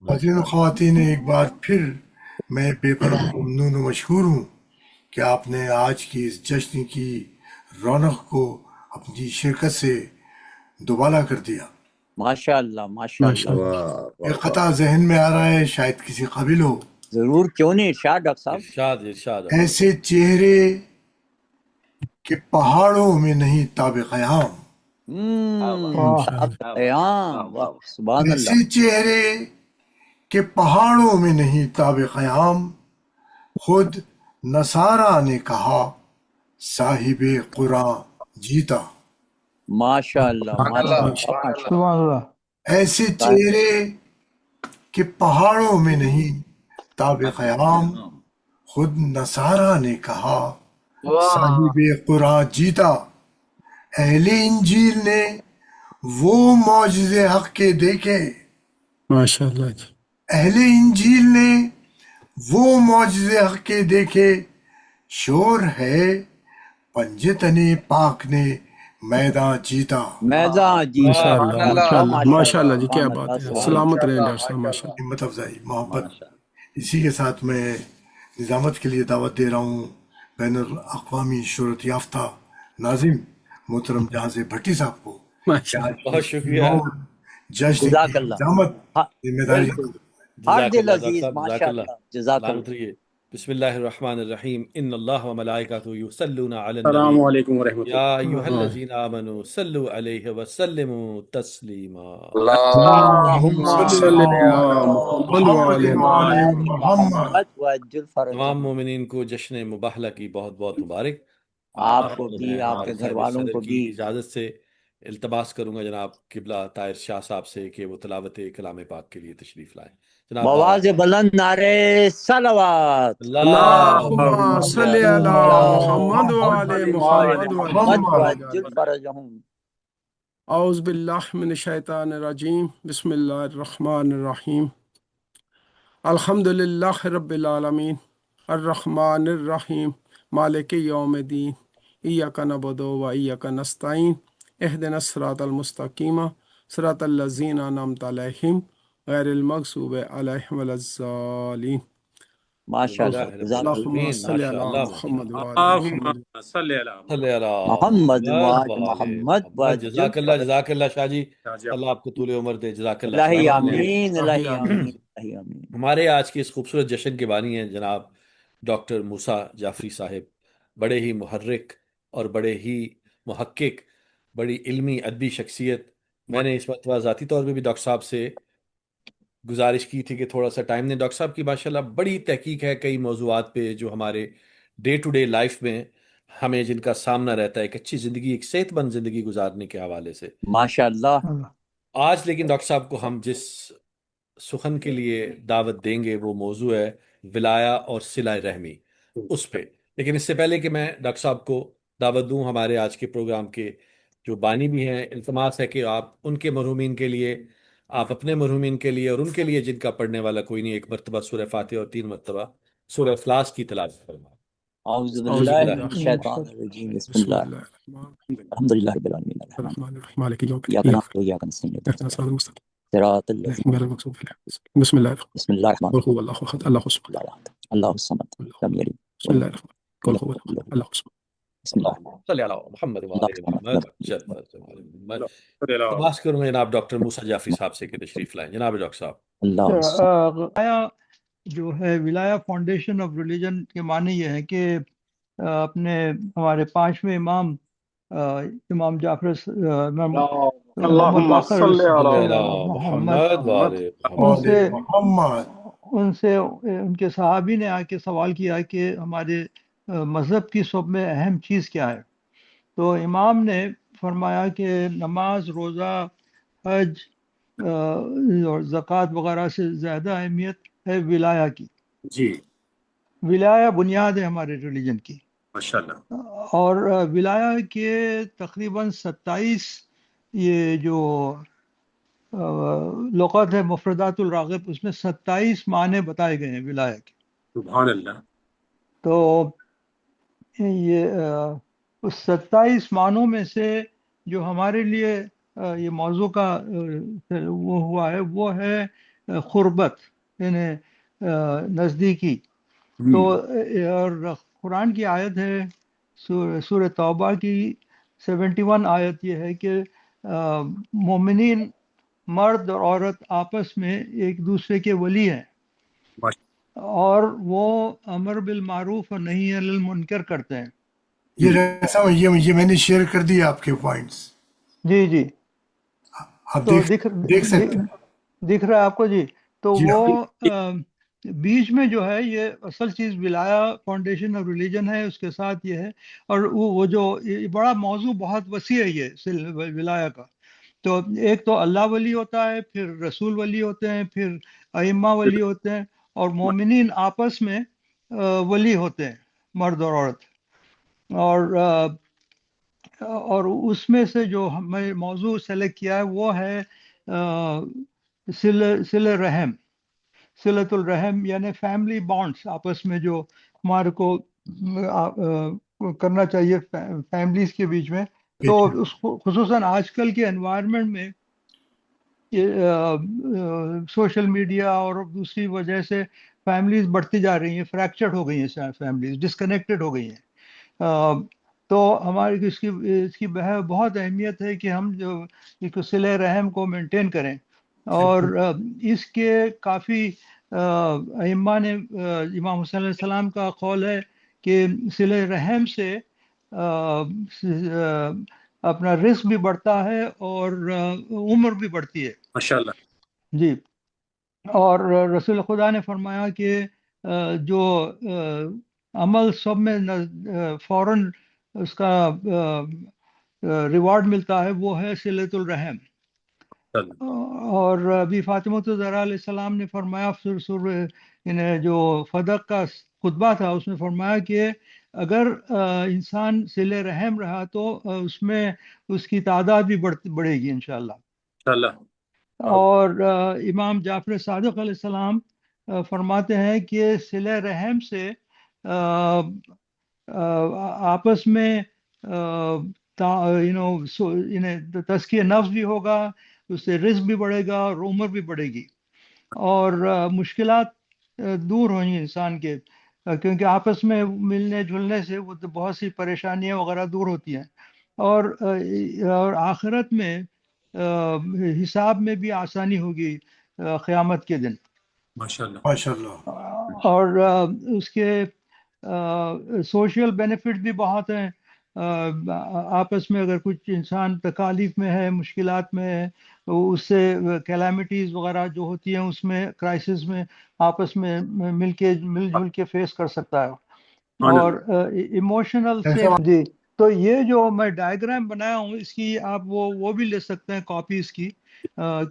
خواتین و خواتین ایک بار پھر میں بے پناہ ممنون و مشکور ہوں کہ آپ نے آج کی اس جشن کی رونق کو اپنی شرکت سے دوبالا کر دیا۔ ماشاء اللہ ماشاء ماشاء اللہ، اللہ۔ ایک قطع ذہن میں آ رہا ہے، شاید کسی قابل ہو۔ ضرور، کیوں نہیں، ارشاد ڈاکٹر صاحب۔ ارشاد ایسے چہرے کہ پہاڑوں میں نہیں تاب قیام، قیام، واہ، سبحان اللہ۔ ایسے چہرے کہ پہاڑوں میں نہیں تاب قیام، خود نصارہ نے کہا صاحب قرآن جیتا۔ ماشاء اللہ ماشاء اللہ ماشاء ماشاء سبحان اللہ۔ ایسے اللہ۔ چہرے کہ پہاڑوں میں نہیں تاب قیام، خود نصارہ نے کہا صاحب قرآن جیتا۔ اہل انجیل نے وہ معجزے حق کے دیکھے، ماشاء اللہ جی۔ اہل انجیل نے وہ معجزے حق کے دیکھے، شور ہے پنجتن پاک نے میدان جیتا۔ میدان جی، ماشاء اللہ سبحان ماشاء اللہ ماشاء ماشاء اللہ جی، کیا سبحان بات اللہ، ہے، سبحان سلامت اللہ۔ رہیں ڈاکٹر صاحب، ماشاء اللہ۔ ہمت افزائی، محبت، اسی کے ساتھ میں نظامت کے لیے دعوت دے رہا ہوں بین الاقوامی شہرت یافتہ ناظم محترم جہاں سے بھٹی صاحب کو کہ ماشاء آج اللہ۔ کی بہت شکریہ، جشن کی جزاک اللہ، نظامت ہاں، ذمہ داری بالکل، ہر جزاک دل اللہ ڈاکٹر عزیز، صاحب، جزاک ماشاء اللہ۔ اللہ، جزاک سلامت اللہ۔ رہیے۔ بسم اللہ الرحمن الرحیم، ان اللہ و ملائکتہ یصلون علی السلام النبی علیکم ورحمۃ یا اللہ۔ ایھا الذین آمنوا صلوا علیہ وسلموا تسلیما۔ اللہم صلی صلی اللہ علی محمد محمد وعلی وآل محمد محمد۔ محمد وعجل تمام فرجہم۔ مومنین کو جشن مباہلہ کی بہت بہت مبارک۔ آپ کو بھی، میں آپ کے ہمارے گھر صاحب والوں صدر کو کی بھی۔ اجازت سے التماس کروں گا جناب قبلہ طاہر شاہ صاحب سے کہ وہ تلاوت کلام پاک کے لیے تشریف لائیں۔ جناب بواز بلند نعرے صلوات۔ اللہم صلی علی محمد محمد وعلی محمد محمد وعلی وعجل فرجہم۔ اعوذ باللہ من الشیطان الرجیم، بسم اللہ الرحمن الرحیم، الحمد للہ رب العالمین، الرحمن الرحیم، مالک یوم الدین، ایاک نعبد و ایاک نستعین، اہدنا الصراط المستقیم، صراط الذین انعمت علیہم غیر المغضوب علیہم ولا الضالین۔ ماشاءاللہ، جزاک اللہ۔ اللہم صلی علی محمد وعلی اللہم محمد۔ صلی علی صلی علی محمد محمد وعلی وعلی محمد محمد۔ وعجل جزاک اللہ، فرجہم۔ جزاک اللہ شاہ جی، محمد۔ اللہ آپ کو طول عمر دے، جزاک اللہ الہی شاہ جی۔ آمین، الہی آمین۔ آمین، الہی آمین۔ ہمارے آج کے اس خوبصورت جشن کے بانی ہیں جناب ڈاکٹر موسیٰ جعفری صاحب، بڑے ہی محرک اور بڑے ہی محقق، بڑی علمی ادبی شخصیت۔ میں نے اس مرتبہ ذاتی طور پہ بھی ڈاکٹر صاحب سے گزارش کی تھی کہ تھوڑا سا ٹائم دیں۔ ڈاکٹر صاحب کی ماشاءاللہ بڑی تحقیق ہے کئی موضوعات پہ جو ہمارے ڈے ٹو ڈے لائف میں ہمیں جن کا سامنا رہتا ہے، ایک اچھی زندگی، ایک صحت مند زندگی گزارنے کے حوالے سے۔ ماشاءاللہ۔ آج لیکن ڈاکٹر صاحب کو ہم جس سخن کے لیے دعوت دیں گے وہ موضوع ہے ولایا اور صلہ رحمی، اس پہ۔ لیکن اس سے پہلے کہ میں ڈاکٹر صاحب کو دعوت دوں، ہمارے آج کے پروگرام کے جو بانی بھی ہیں، التماس ہے کہ آپ ان کے مرحومین کے لیے، آپ اپنے مرحومین کے لیے اور ان کے لیے جن کا پڑھنے والا کوئی نہیں، ایک مرتبہ سورہ فاتحہ اور 3 مرتبہ سورہ اخلاص کی تلاوت فرمائیں۔ اعوذ اعوذ باللہ باللہ من الشیطان الرجیم، بسم بسم اللہ اللہ الرحمن الحمدللہ رب العالمین الرحمن الرحیم، مالک یوم ایاک الدین، نعبد و ایاک نستعین اہدنا الصراط المستقیم، صراط الذین غیر المغضوب علیہم۔ بسم اللہ الرحمن بسم اللہ الرحمن قل هو اللہ احد اللہ الصمد الرحیم، اللہ الصمد لم یلد بسم اللہ الرحمن قل هو اللہ احد اللہ الصمد بسم اللہ صلی علی محمد وعلی محمد۔ اللہ تماس کروں گا جناب ڈاکٹر موسیٰ جعفری صاحب سے کہ تشریف لائیں۔ جناب ڈاکٹر صاحب۔ اللہ الصمد۔ ولایہ جو ہے، ولایہ فاؤنڈیشن آف ریلیجن کے معنی یہ ہے کہ اپنے ہمارے پانچویں امام امام جعفر اللہم صلی علی محمد وعلی محمد۔ ان سے ان کے صحابی نے آ کے سوال کیا کہ ہمارے مذہب کی سب میں اہم چیز کیا ہے؟ تو امام نے فرمایا کہ نماز، روزہ، حج اور زکوٰۃ وغیرہ سے زیادہ اہمیت ہے ولایا کی۔ جی، ولایا بنیاد ہے ہمارے ریلیجن کی، ماشاءاللہ۔ اور ولایا کے تقریباً 27 یہ جو لغت ہے مفردات الراغب، اس میں 27 معنی بتائے گئے ہیں ولایا کے۔ سبحان اللہ۔ تو یہ اس 27 معنوں میں سے جو ہمارے لیے یہ موضوع کا وہ ہوا ہے، وہ ہے قربت یعنی نزدیکی. تو اور قرآن کی آیت ہے سورہ توبہ کی 71 آیت یہ ہے کہ مومنین مرد اور عورت آپس میں ایک دوسرے کے ولی ہیں اور وہ امر بالمعروف اور نہی عن المنکر کرتے ہیں. یہ رسا یہ میں نے شیئر کر دیا آپ کے پوائنٹس. جی جی آپ تو دیکھ سکتے ہیں. دکھ رہا ہے آپ کو جی. تو جی وہ بیچ میں جو ہے یہ اصل چیز ولایا فاؤنڈیشن آف ریلیجن ہے، اس کے ساتھ یہ ہے. اور وہ جو بڑا موضوع بہت وسیع ہے یہ ولایا کا. تو ایک تو اللہ ولی ہوتا ہے، پھر رسول ولی ہوتے ہیں، پھر ائمہ ولی ہوتے ہیں، اور مومنین آپس میں ولی ہوتے ہیں، مرد اور عورت. اور اس میں سے جو ہمیں موضوع سلیکٹ کیا ہے وہ ہے صلہ رحم، صلۃ الرحم، یعنی فیملی بانڈس آپس میں جو ہمارے کو کرنا چاہیے فیملیز کے بیچ میں. تو اس کو خصوصاً آج کل کے انوائرمنٹ میں سوشل میڈیا اور دوسری وجہ سے فیملیز بڑھتی جا رہی ہیں، فریکچرڈ ہو گئی ہیں فیملیز، ڈسکنیکٹڈ ہو گئی ہیں. تو ہماری اس کی بہت اہمیت ہے کہ ہم جو صلہ رحم کو مینٹین کریں. اور اس کے کافی ائمہ نے، امام حسین علیہ السلام کا قول ہے کہ صلہ رحم سے اپنا رزق بھی بڑھتا ہے اور عمر بھی بڑھتی ہے. ماشاءاللہ. جی. اور رسول خدا نے فرمایا کہ جو عمل سب میں فوراً اس کا ریوارڈ ملتا ہے وہ ہے صلۃ الرحم. اور ابھی فاطمۃ الزہرا علیہ السلام نے فرمایا جو فدق کا خطبہ تھا اس میں فرمایا کہ اگر انسان صلہ رحم رہا تو اس میں اس کی تعداد بھی بڑھے گی انشاءاللہ. اور امام جعفر صادق علیہ السلام فرماتے ہیں کہ صلہ رحم سے آپس میں تزکیہ نفس بھی ہوگا، اس سے رزق بھی بڑھے گا اور عمر بھی بڑھے گی، اور مشکلات دور ہوں گی انسان کے، کیونکہ آپس میں ملنے جلنے سے وہ بہت سی پریشانیاں وغیرہ دور ہوتی ہیں. اور آخرت میں حساب میں بھی آسانی ہوگی قیامت کے دن. ماشاءاللہ. ماشاءاللہ. اور اس کے سوشل بینیفٹ بھی بہت ہیں. آپس میں اگر کچھ انسان تکالیف میں ہے، مشکلات میں ہے، اس سے کیلامیٹیز وغیرہ جو ہوتی ہیں اس میں کرائسس میں آپس میں مل جل کے فیس کر سکتا ہے. اور ایموشنل جی. تو یہ جو میں ڈائیگرام بنایا ہوں اس کی آپ وہ بھی لے سکتے ہیں کاپی اس کی،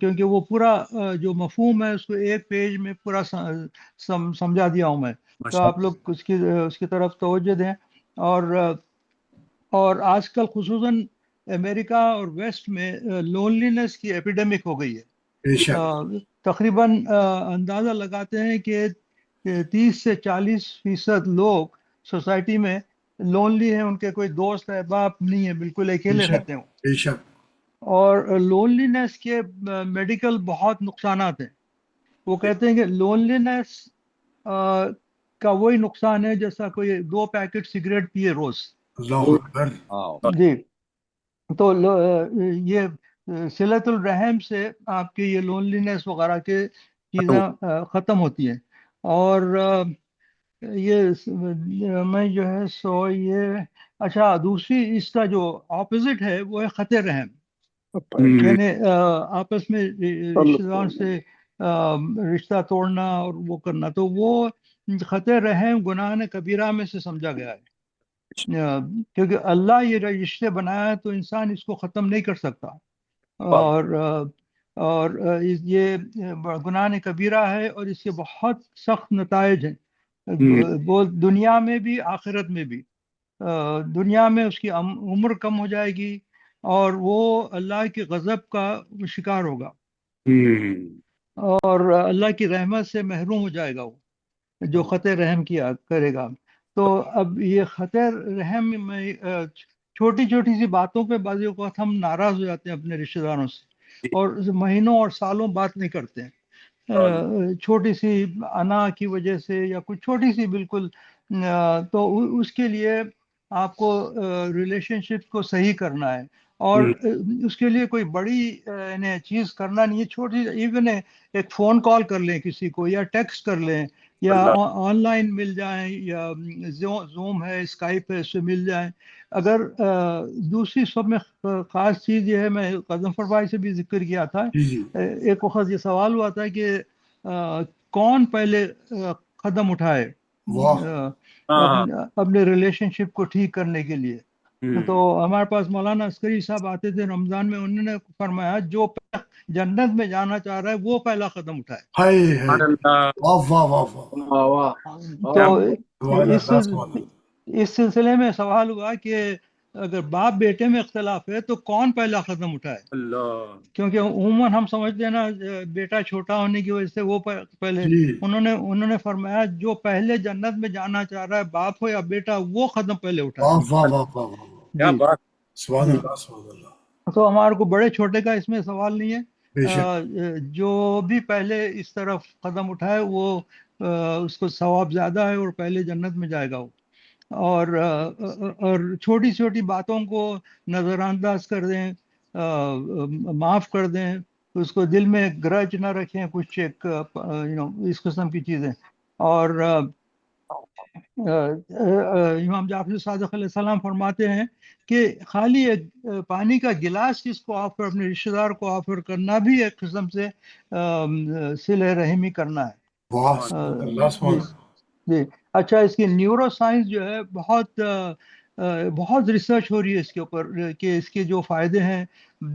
کیونکہ وہ پورا جو مفہوم ہے اس کو ایک پیج میں پورا سمجھا دیا ہوں میں. تو آپ لوگ اس کی طرف توجہ دیں. اور آج کل خصوصاً امریکہ اور ویسٹ میں لونلینس کی ایپیڈیمک ہو گئی ہے. تقریباً اندازہ لگاتے ہیں کہ 30 سے 40% لوگ سوسائٹی میں لونلی ہیں، ان کے کوئی دوست احباب نہیں ہے، بالکل اکیلے رہتے ہیں. اور لونلینس کے میڈیکل بہت نقصانات ہیں. وہ کہتے ہیں کہ لونلینس کا وہی نقصان ہے جیسا کوئی 2 پیکٹ سگریٹ پیے روز. جی. تو یہ صلۃ الرحم سے آپ کی یہ لونلینس وغیرہ کے چیزیں ختم ہوتی ہیں. اور یہ میں جو ہے سو یہ اچھا دوسری اس کا جو اپوزٹ ہے وہ ہے خط رحم، یعنی آپس میں رشتہ دار سے رشتہ توڑنا اور وہ کرنا. تو وہ خط رحم گناہ کبیرہ میں سے سمجھا گیا ہے، کیونکہ اللہ یہ رشتے بنایا ہے تو انسان اس کو ختم نہیں کر سکتا. اور یہ گناہ کبیرہ ہے اور اس کے بہت سخت نتائج ہیں، وہ دنیا میں بھی آخرت میں بھی. دنیا میں اس کی عمر کم ہو جائے گی اور وہ اللہ کے غضب کا شکار ہوگا، اور اللہ کی رحمت سے محروم ہو جائے گا وہ جو خط رحم کیا کرے گا. تو اب یہ خط رحم میں چھوٹی چھوٹی سی باتوں پہ بعض اوقات ہم ناراض ہو جاتے ہیں اپنے رشتہ داروں سے، اور مہینوں اور سالوں بات نہیں کرتے ہیں. چھوٹی سی انا کی وجہ سے یا کچھ چھوٹی سی بالکل تو اس کے لیے آپ کو ریلیشن شپ کو صحیح کرنا ہے، اور اس کے لیے کوئی بڑی چیز کرنا نہیں ہے، چھوٹی ایون ایک فون کال کر لیں کسی کو، یا ٹیکسٹ کر لیں، یا آن لائن مل جائیں، یا زوم ہے، اسکائپ ہے، اس سے مل جائیں۔ اگر دوسری سب میں خاص چیز یہ ہے، میں غضنفر بھائی سے بھی ذکر کیا تھا، جی جی ایک وقت یہ سوال ہوا تھا کہ کون پہلے قدم اٹھائے واہ اپنے ریلیشن شپ کو ٹھیک کرنے کے لیے۔ تو ہمارے پاس مولانا عسکری صاحب آتے تھے رمضان میں، انہوں نے فرمایا جو جنت میں جانا چاہ رہا ہے وہ پہلا قدم اٹھائے۔ ہائے سبحان ہائے اللہ واہ واہ واہ واہ تو سبحان اس اللہ سبحان اللہ اس سلسلے میں سوال ہوا کہ اگر باپ بیٹے میں اختلاف ہے تو کون پہلا قدم اٹھائے، اللہ کیونکہ عموماً ہم سمجھتے ہیں نا بیٹا چھوٹا ہونے کی وجہ سے وہ پہلے، جی انہوں نے فرمایا جو پہلے جنت میں جانا چاہ رہا ہے باپ ہو یا بیٹا، وہ قدم پہلے اٹھائے۔ واہ واہ واہ واہ واہ کیا جی بات سبحان جی، اللہ سبحان اللہ تو ہمارے کو بڑے چھوٹے کا اس میں سوال نہیں بے شک ہے، جو بھی پہلے اس طرف قدم اٹھائے وہ اس کو ثواب زیادہ ہے اور پہلے جنت میں جائے گا وہ۔ اور چھوٹی چھوٹی باتوں کو نظر انداز کر دیں، معاف کر دیں، اس کو دل میں گرج نہ رکھیں، کچھ ایک اس قسم کی چیزیں۔ اور امام جعفر صادق علیہ السلام فرماتے ہیں کہ خالی ایک پانی کا گلاس کس کو آفر، اپنے رشتہ دار کو آفر کرنا بھی ایک قسم سے صلہ رحمی کرنا ہے۔ واہ سبحان اللہ سبحان جی اللہ جی، اچھا، اس کی نیورو سائنس جو ہے بہت ریسرچ ہو رہی ہے اس کے اوپر کہ اس کے جو فائدے ہیں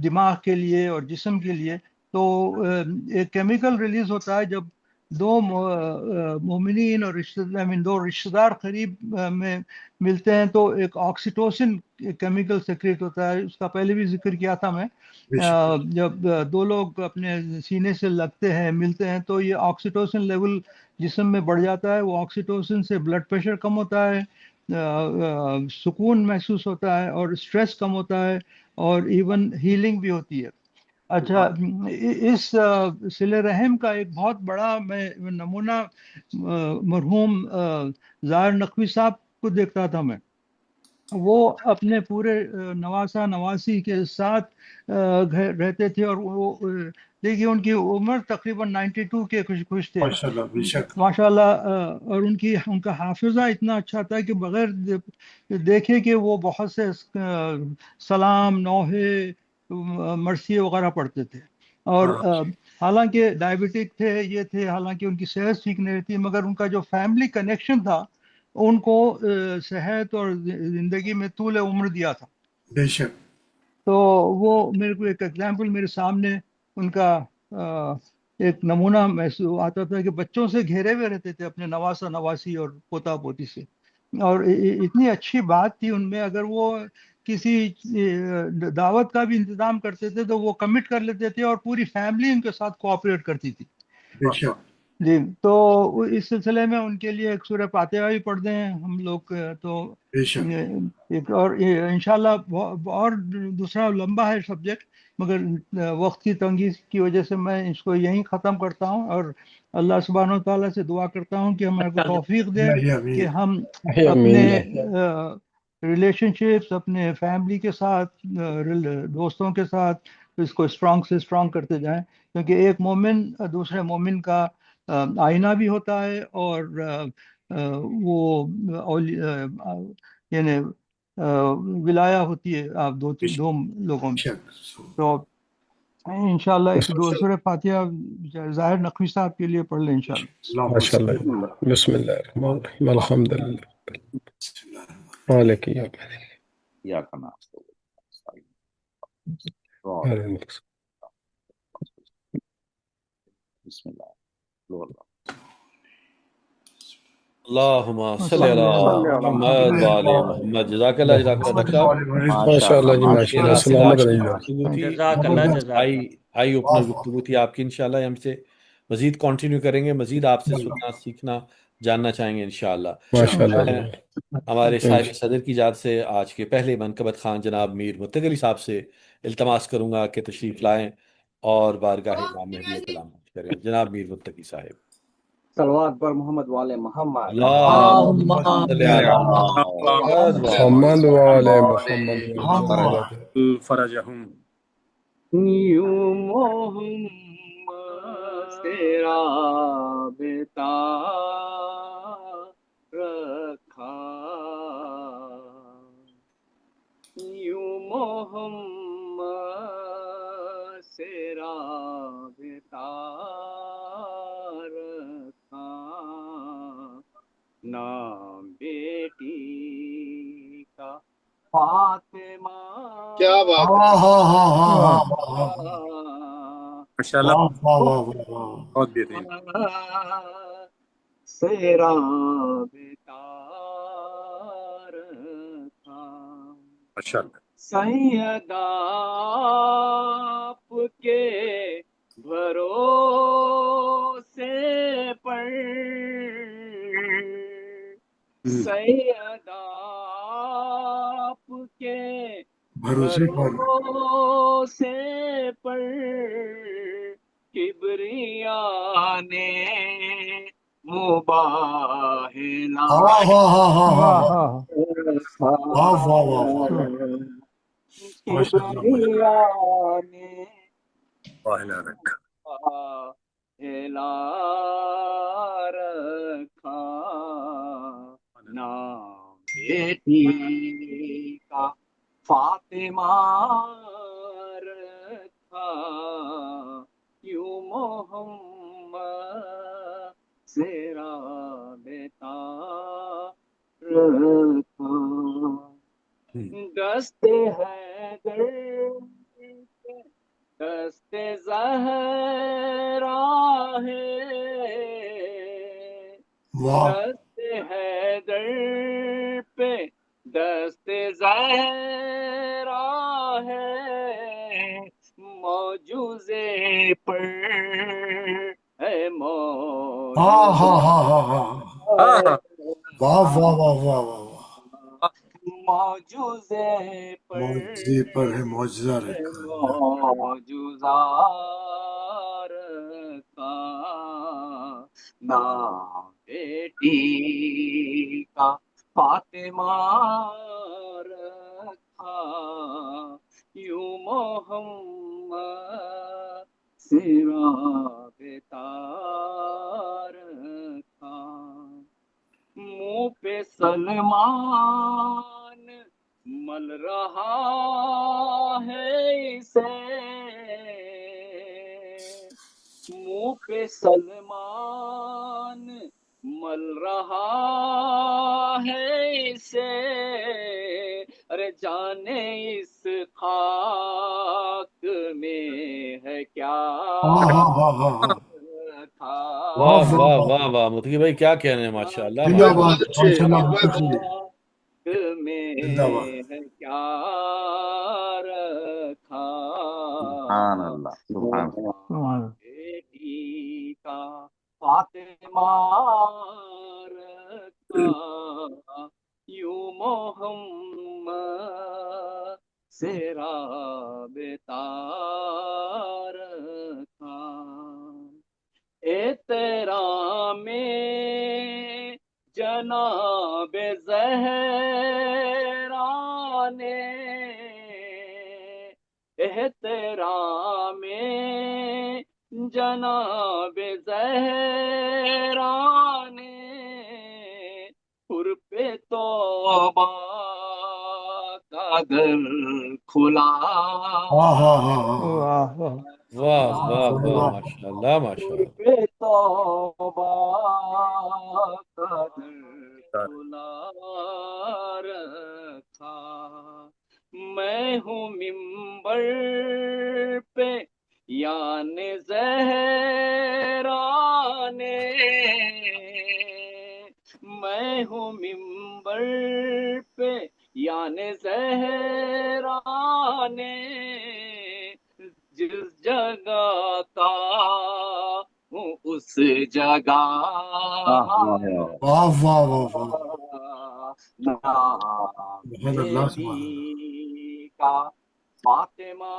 دماغ کے لیے اور جسم کے لیے۔ تو ایک کیمیکل ریلیز ہوتا ہے جب دو مومنین اور دو رشتہ دار قریب میں ملتے ہیں، تو ایک آکسیٹوسن کیمیکل سیکریٹ ہوتا ہے، اس کا پہلے بھی ذکر کیا تھا میں۔ بے شک جب دو لوگ اپنے سینے سے لگتے ہیں، ملتے ہیں، تو یہ آکسیٹوسن لیول جسم میں بڑھ جاتا ہے، وہ آکسیٹوسن سے بلڈ پریشر کم ہوتا ہے، سکون محسوس ہوتا ہے، اور اسٹریس کم ہوتا ہے، اور ایون ہیلنگ بھی ہوتی ہے۔ اچھا، اس صلہ رحم کا ایک بہت بڑا میں نمونہ مرحوم ظاہر نقوی صاحب کو دیکھتا تھا میں۔ وہ اپنے پورے نواسہ نواسی کے ساتھ رہتے تھے، اور وہ دیکھیے ان کی عمر تقریباً 92 کے کچھ تھے ماشاء اللہ بے شک ماشاء اللہ، اور ان کا حافظہ اتنا اچھا تھا کہ بغیر دیکھے کہ وہ بہت سے سلام، نوحے، مرثیے وغیرہ پڑھتے تھے، اور حالانکہ ڈائبٹک تھے، یہ تھے، حالانکہ ان کی صحت ٹھیک نہیں تھی، مگر ان کا جو فیملی کنیکشن تھا ان کو صحت اور زندگی میں طول عمر دیا تھا۔ بے شک تو وہ میرے کو ایک ایگزامپل میرے سامنے ان کا ایک نمونہ محسوس آتا تھا کہ بچوں سے گھیرے ہوئے رہتے تھے، اپنے نواسہ نواسی اور پوتا پوتی سے، اور اتنی اچھی بات تھی ان میں۔ اگر وہ کسی دعوت کا بھی انتظام کرتے تھے تو وہ کمٹ کر لیتے تھے، اور پوری فیملی ان کے ساتھ کوآپریٹ کرتی تھی۔ بے شک جی، تو اس سلسلے میں ان کے لیے ایک سورہ فاتحہ بھی پڑھ دیں ہم لوگ، تو بے شک ایک اور انشاءاللہ اور دوسرا لمبا ہے سبجیکٹ، مگر وقت کی تنگی کی وجہ سے میں اس کو یہیں ختم کرتا ہوں، اور اللہ سبحانہ و تعالیٰ سے دعا کرتا ہوں کہ ہمارے کو توفیق دے اللہ کہ امین ہم اپنے ریلیشن شپس، اپنے فیملی کے ساتھ، دوستوں کے ساتھ اس کو اسٹرانگ سے اسٹرانگ کرتے جائیں، کیونکہ ایک مومن دوسرے مومن کا آئینہ بھی ہوتا ہے، اور وہ یعنی ولایا ہوتی ہے آپ دو لوگوں میں۔ تو انشاءاللہ ایک دو سورہ فاتحہ ظاہر نقوی صاحب کے لیے پڑھ لیں انشاءاللہ۔ ماشاء اللہ، بسم اللہ الرحمن الرحیم، الحمد للہ مالک یوم الدین۔ بسم اللہ اللہم صلی علی محمد وآل محمد۔ جزاک اللہ ڈاکٹر صاحب، ماشاء اللہ جی، ماشاء اللہ، سلامت رہیے آپ۔ ہائی اوپنر گفتگو تھی آپ کی، انشاءاللہ ہم سے مزید کنٹینیو کریں گے، مزید آپ سے سننا، سیکھنا، جاننا چاہیں گے انشاءاللہ۔ ماشاء اللہ میں ہمارے صاحب صدر کی ذات سے آج کے پہلے منقبت خان جناب میر متقی علی صاحب سے التماس کروں گا کہ تشریف لائیں اور بارگاہ امام مہدی کلام کریں جناب میر متقی صاحب. صلوات پر محمد والے محمد. اللہم صلی علی محمد محمد وعلى محمد محمد. فرجهم یوں محمد سے رابطہ رکھا، یوں محمد سے رابطہ رکھا، نام بیٹی کا فاطمہ کیا بات ہے، ماشاءاللہ واہ واہ واہ واہ. بہت بہترین. سے رابطہ رکھا، ماشاءاللہ سیدہ آپ کے بھروسے پر، سیدہ آپ کے بھروسے پر بھروسے پر کبریا نے مباہلا واہ واہ واہ واہ واہ رکھا، واہ واہ واہ واہ. ماشاءاللہ کبریا نے واہلا رکھ. مباہلا رکھا، نام بیٹی کا فاطمہ رکھا، یوں محمد سے رابطہ رکھا، دست حیدر دست زہرا ہے، واہ. دست حیدر پہ دست زہرا ہے، موجوزے پر ہے ہاں ہاں موجوزہ ہاں ہاں ہاں. واہ واہ واہ واہ واہ واہ. موجوزے پر معجزے پر ہے معجزہ رکھا. موجوزہ رکھا، نام بیٹی کا فاطمہ رکھا، یوں محمد سے رابطہ رکھا، منہ پہ سلمان مل رہا ہے اسے، منہ پہ سلمان مل رہا ہے اسے، ارے جانے اس خاک میں ہے کیا ہاں ہاں ہاں ہاں ہاں. تھا، واہ واہ واہ واہ متقی بھائی کیا کہنے ہیں ماشاءاللہ زندہ ماشاءاللہ. باد ماشاءاللہ متقی. میں زندہ باد. ہے کیا رکھا، سبحان اللہ سبحان اللہ. بیٹی کا فاطمہ رکھا، یوں محمد سے رابطہ رکھا، احترام جناب زہرا نے، احترام جناب زہرا نے، پر پہ توبہ کا در کھلا، ہاں ہاں ہاں ہاں. واہ واہ واہ ماشاءاللہ ماشاءاللہ. پہ توبہ کا در کھلا رکھا، میں ہوں ممبر پہ یعنی زہرا نے، میں ہوں ممبر پہ یعنی زہرا نے، جس جگہ کا ہوں اس جگہ واہ واہ واہ واہ. نام سبحان اللہ سبحان اللہ. بیٹی کا فاطمہ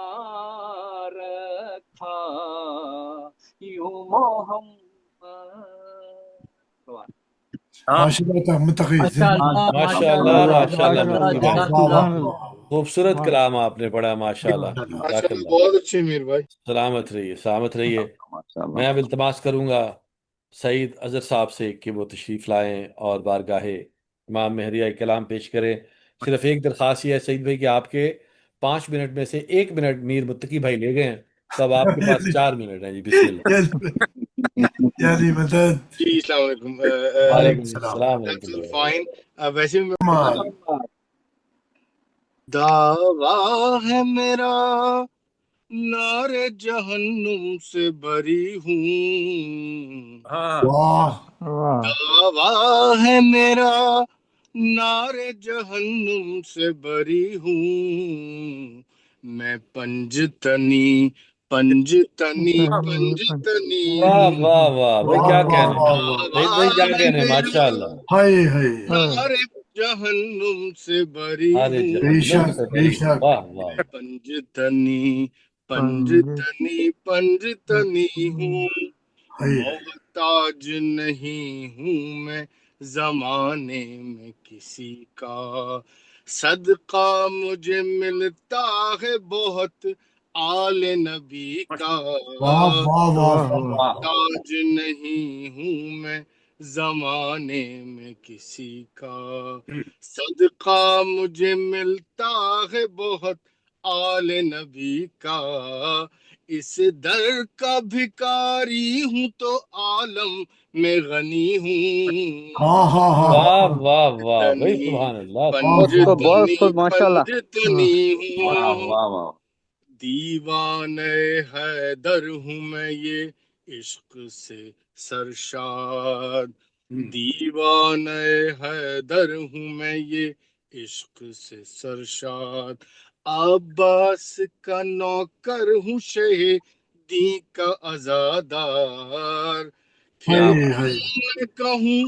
رکھا، یوں محمد. ہاں ماشاء اللہ متقی زندگی ماشاء اللہ ماشاء اللہ مفتی واہ بھائی، واہ واہ سبحان اللہ. واہ خوبصورت کلام آپ نے پڑھا، ماشاء اللہ، ماشاء اللہ. جزاک اللہ. بہت اچھے میر بھائی. سلامت رہیے، سلامت رہیے. ماشاء اللہ. میں اب التماس کروں گا سعید اظہر صاحب سے کہ وہ تشریف لائیں اور بارگاہ امام مہدیہ کلام پیش کریں. صرف ایک درخواست یہ ہے سعید بھائی کہ آپ کے 5 منٹ میں سے 1 منٹ میر متقی بھائی لے گئے ہیں، تو اب آپ کے پاس 4 منٹ ہیں. جی بسم اللہ. یعنی مدد. جی السلام علیکم. وعلیکم السلام. السلام ورحمۃ اللہ. فائن. ویسے بھی محمد. دعویٰ ہے میرا نار جہنم سے بری ہوں. ہاں واہ واہ. دعویٰ ہے میرا نار جہنم سے بری ہوں. میں پنجتنی پنجتنی پنجتنی واہ واہ واہ بھائی، کیا واہ کہنے واہ ہیں واہ. سعید بھائی، کیا کہنے ہیں، ماشاء اللہ. ہائے ہائے. نار جہنم سے بری ارے ہوں. بے جہنم شک سے بے بری. شک. واہ واہ. پنجتنی پنجتنی پنجتنی ہوں. ہائے محتاج نہیں ہوں میں زمانے میں کسی کا. صدقہ مجھے ملتا ہے بہت آل نبی کا. واہ واہ واہ واہ واہ. واہ. محتاج نہیں ہوں میں زمانے میں کسی کا. صدقہ مجھے ملتا ہے بہت آل نبی کا. اس در کا بھکاری ہوں تو عالم میں غنی ہوں. ہاں ہاں ہاں واہ واہ واہ بھائی، پنجتنی سبحان اللہ. پنجتنی ماشاء اللہ. پنجتنی واہ ہوں. واہ واہ. دیوانے حیدر ہوں میں یہ عشق سے سرشاد. دیوانے حیدر ہوں میں یہ عشق سے سرشاد. عباس کا نوکر ہوں شہیدی کا عزادار. پھر ہائے کیوں ہائے. نہ کہوں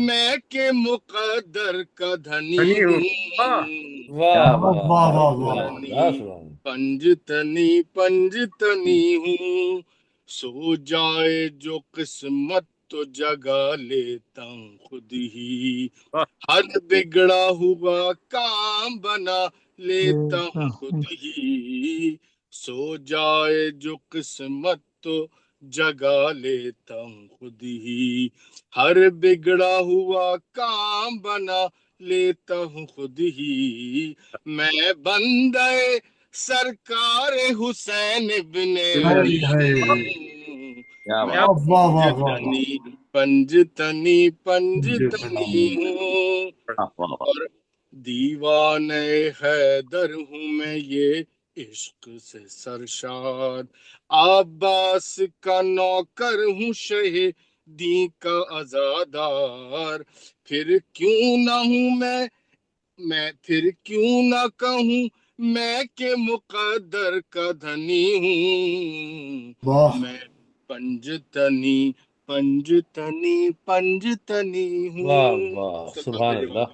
میں کہ مقدر کا دھنی دھنی ہوں. ہوں. واہ واہ واہ واہ بھائی، واہ سبحان واہ. اللہ سبحان اللہ. پنجتنی پنجتنی ہوں. سو جائے جو قسمت تو جگا لیتا ہوں خود ہی. واہ. ہر بگڑا ہوا کام بنا لیتا ہوں خود ہی. سو جائے جو قسمت تو جگا لیتا ہوں خود ہی. ہر بگڑا ہوا کام بنا لیتا ہوں خود ہی. میں بندے سرکار حسین ابن علی ہائے ہائے. ہوں. کیا میں بات. واہ واہ واہ واہ. پنجتنی پنجتنی ہوں. واہ واہ واہ. اور دیوانے حیدر ہوں میں یہ عشق سے سرشاد. عباس کا نوکر ہوں شہیدی کا عزادار. پھر کیوں نہ ہوں میں پھر کیوں نہ کہوں میں کہ مقدر کا دھنی ہوں. واہ میں پنجتنی پنجتنی پنجتنی واہ ہوں. واہ، سبحان اللہ.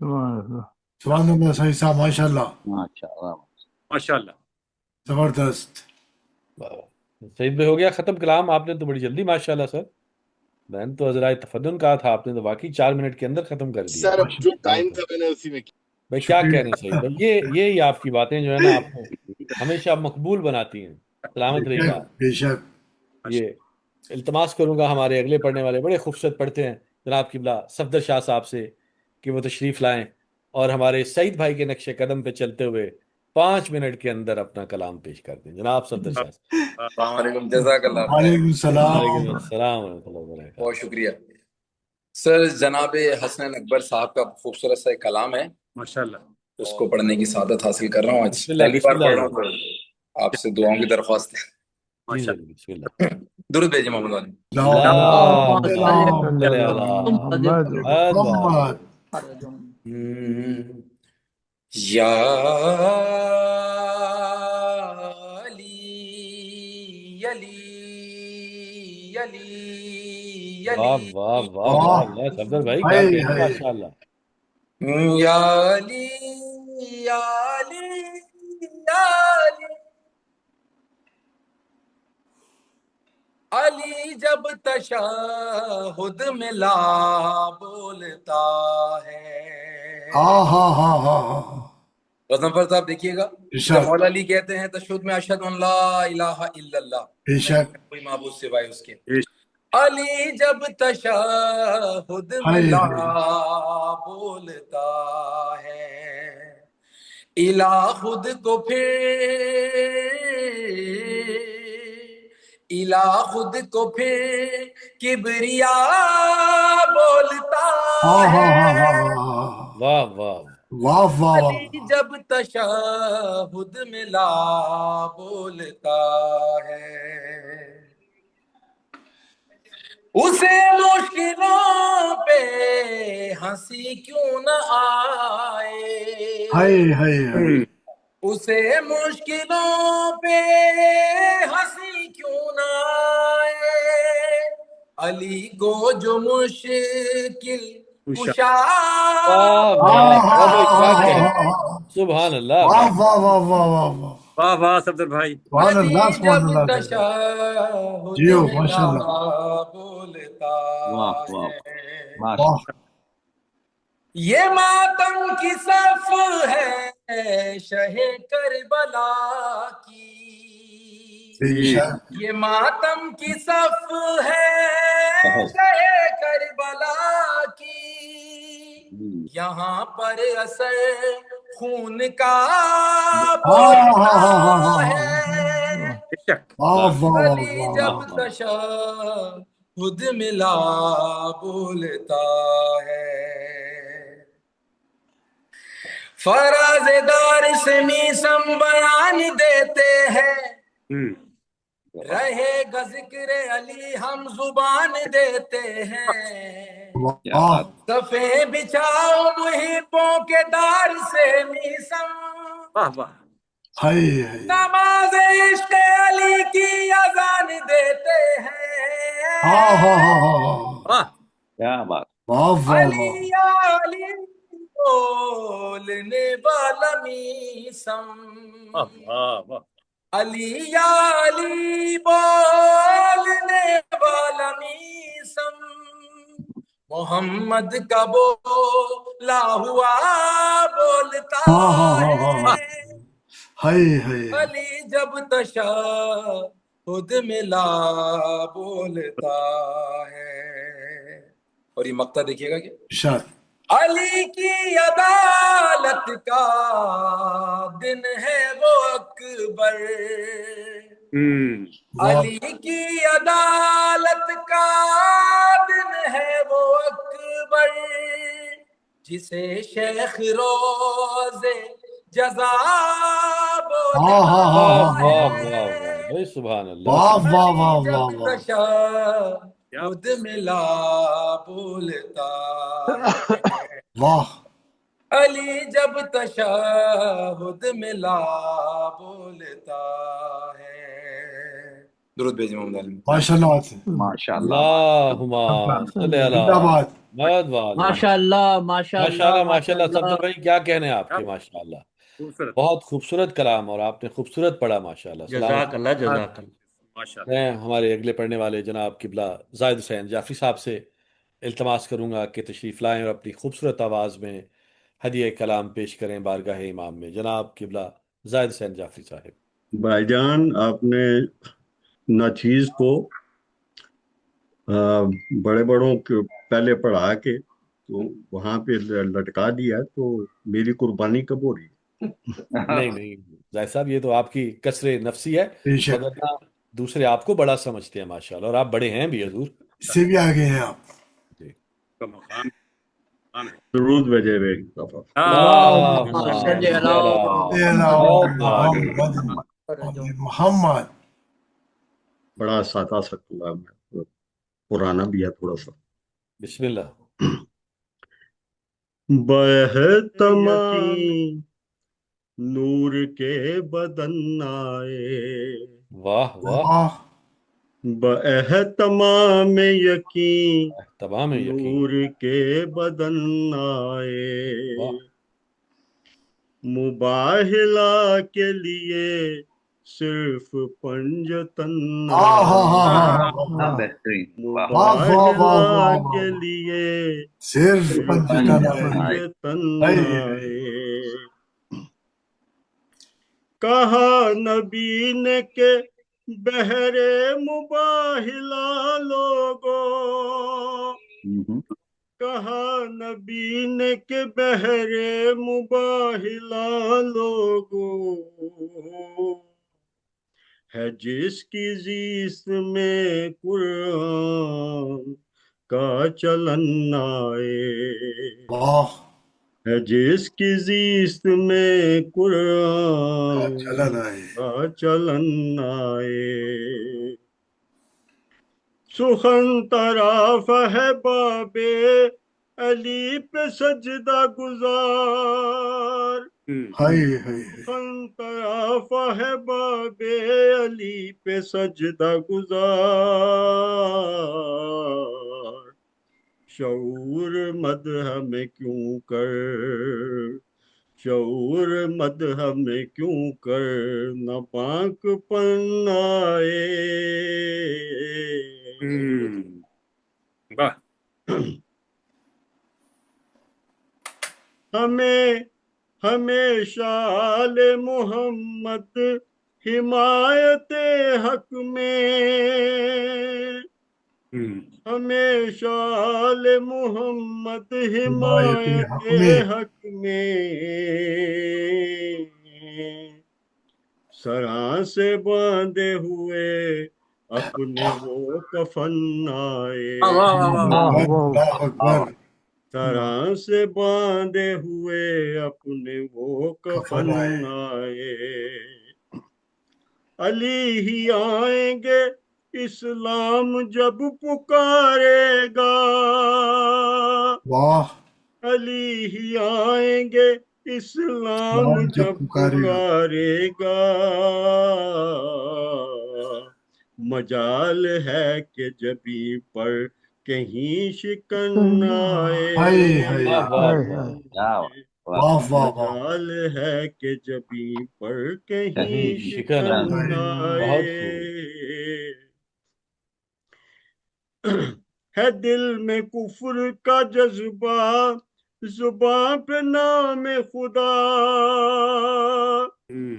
سبحان اللہ. سبحان اللہ. صحیح صاحب ماشاء اللہ. ماشاء اللہ. ماشاء اللہ. زبردست. واہ. سعید بھائی، ہو گیا ختم کلام؟ آپ نے تو بڑی جلدی، ماشاء اللہ سر. میں نے تو حضرائے تفضل کہا تھا، آپ نے تو واقعی 4 منٹ کے اندر ختم کر دیا. سر اب جو ٹائم تھا میں نے اسی میں کیا. بھائی کیا شکریہ. کہہ رہے ہیں سعید بھائی، یہی آپ کی باتیں جو ہے نا آپ کو ہمیشہ مقبول بناتی ہیں. سلامت بے رہیے شک آپ. بے شک. یہ التماس کروں گا ہمارے اگلے پڑھنے والے بڑے خوبصورت پڑھتے ہیں جناب قبلہ صفدر شاہ صاحب سے کہ وہ تشریف لائیں اور ہمارے سعید بھائی کے نقش قدم پہ چلتے ہوئے 5 منٹ کے اندر اپنا کلام پیش کر دیں. جناب صفدر شاہ صاحب. السلام علیکم. جزاک اللہ خیر. وعلیکم السلام. وعلیکم السلام ورحمۃ اللہ وبرکاتہ. بہت شکریہ سر. جناب حسن اکبر صاحب کا خوبصورت سا ایک کلام ہے، ماشاء اللہ. اس کو پڑھنے کی سعادت حاصل کر رہا ہوں. آج بسم اللہ پہلی بسم بار اللہ. پڑھ رہا ہوں تو آپ سے دعاؤں کی درخواست ہے. جی ماشاء جی بسم اللہ. درود بھیجیے محمد علی. اللہم اللہم صل علی محمد. محمد. یا علی علی علی واہ علی واہ واہ واہ. اللہ صفدر بھائی کیا ہائے کہہ رہے ہیں، ہائے. ماشاء اللہ. یا علی یا علی یا علی. علی جب تشہد میں لا بولتا ہے. غضنفر صاحب دیکھیے گا جب مولا علی کہتے ہیں تشہد میں اشہد ان لا الہ الا اللہ نہیں کوئی معبود سوائے اس کے. علی جب تشہد میں لا بولتا ہے الہ خود کو پھر کبریا بولتا ہے. واہ واہ واہ واہ علی جب تشہد میں لا بولتا ہے اسے مشکلوں پہ ہنسی کیوں نہ آئے. اسے مشکلوں پہ ہنسی کیوں نہ آئے. علی کو جو مشکل کشا سبحان اللہ. واہ واہ واہ واہ واہ واہ واہ واہ صفدر بھائی. سبحان اللہ علی سبحان جب اللہ تشہد جیو میں ماشاء اللہ لا بولتا واہ واہ ہے واہ یہ ماتم کی صف ہے شہ کربلا کی. بے شک یہ ماتم کی صف ہے شہ کربلا کی. یہاں پر اثر خون کا پڑتا ہے. واہ واہ علی واہ جب تشہد میں لا بولتا ہے فراز دار سے میسم بیان دیتے ہیں رہے گا ذکر علی ہم زبان دیتے ہیں. واہ صفے بچھاؤ محبوں کے دار سے میسم واہ واہ ہائے ہائے نماز عشق علی کی اذان دیتے ہیں. ہاں ہاں ہاں ہاں واہ کیا بات. واہ واہ علی یا علی بولنے والا میسم واہ واہ. علی یا علی بولنے والا میسم محمد کا بولا ہوا بولتا ہاں ہاں ہاں ہاں ہے. ہائے ہائے علی جب تشہد میں لا بولتا ہے. اور یہ مقطع دیکھیے گا کہ شاد علی کی عدالت کا دن ہے وہ اکبر. علی کی عدالت کا دن ہے وہ اکبر جسے شیخ روز جزا ہاں ہاں ہاں واہ ہاں واہ واہ واہ بھائی سبحان اللہ. واہ واہ واہ علی واہ جب واہ تشہد میں لا بولتا ہے. واہ علی جب تشہد میں لا بولتا ہے. درود بھیجیں محمد علی. ماشاء اللہ ماشاء اللہ. اللہم صلی زندہ اللہ باد بہت بہت ماشاء اللہ ماشاء ماشاء اللہ اللہ ماشاء اللہ. صفدر بھائی کیا کہنے ہیں آپ کے؟ ماشاء اللہ خوبصورت. بہت خوبصورت کلام اور آپ نے خوبصورت پڑھا ماشاء اللہ. جزاک اللہ جزاک اللہ. ماشاء اللہ. میں ہمارے اگلے پڑھنے والے جناب قبلہ زاہد حسین جعفری صاحب سے التماس کروں گا کہ تشریف لائیں اور اپنی خوبصورت آواز میں ہدیہ کلام پیش کریں بارگاہ امام میں. جناب قبلہ زاہد حسین جعفری صاحب. بھائی جان آپ نے ناچیز کو بڑے بڑوں کے پہلے پڑھا کے تو وہاں پہ لٹکا دیا تو میری قربانی کب ہو رہی ہے؟ نہیں نہیں زاہد صاحب یہ تو آپ کی کثر نفسی ہے بے شک وگرنہ دوسرے آپ کو بڑا سمجھتے ہیں ماشاءاللہ اور آپ بڑے ہیں بھی حضور. اس سے بھی آگے ہیں آپ کا مقام ہے. درود بھیجے رہے ایک دفعہ. اللہم صلی صلی اللہ اللہ محمد بہت بہت محمد بڑا سادہ سا کلام ہے پرانا بھی ہے تھوڑا سا. بسم اللہ. بہ تمام نور کے بدن آئے واہ واہ واہ بہ تمام یقین تمام یقین نور کے بدن آئے واہ مباہلہ کے لیے صرف پنجتن کیا بہترین، واہ واہ واہ واہ واہ مباہلا کے واہ، لیے صرف صرف پنجتن آئے، پنجتن ہائے آئے۔ کہا نبی نے کہ بحر مباہلا لوگو، کہا نبی نے کہ بحر مباہلا لوگو، ہے جس کی زیست میں قرآن کا چلن آئے، واہ ہے جس کی زیست میں کا قرآن چلن آئے، کا چلن آئے۔ سخن طرف ہے باب علی پہ سجدہ گزار، ہائے ہائے، سخن طرف ہے باب علی پہ سجدہ گزار، شعور مدح میں کیوں کر، شعور مدح میں کیوں کر ناپاک پن آئے۔ واہ ہمیں ہمیشہ آل محمد حمایت حق میں، ہمیشہ آل محمد حمایت حمایت حق میں، حق میں، سراں سے باندھے ہوئے اپنے وہ کفن آئے، واہ واہ واہ واہ اکبر، اللہ اکبر، طرح سے باندھے ہوئے اپنے وہ کفن کفن آئے، آئے۔ علی ہی آئیں گے اسلام جب پکارے گا، واہ علی ہی آئیں گے اسلام اسلام جب جب پکارے گا، پکارے گا، مجال ہے کہ جبیں پر کہیں شکن ہائے آئے، ہائے، واہ واہ واہ، کیا واہ، واہ واہ واہ، مجال ہے کہ جبیں پر کہیں کہیں شکن شکن آئے، ہائے، بہت خوب، آئے۔ ہے دل میں کفر کا جذبہ، زباں پہ نام خدا،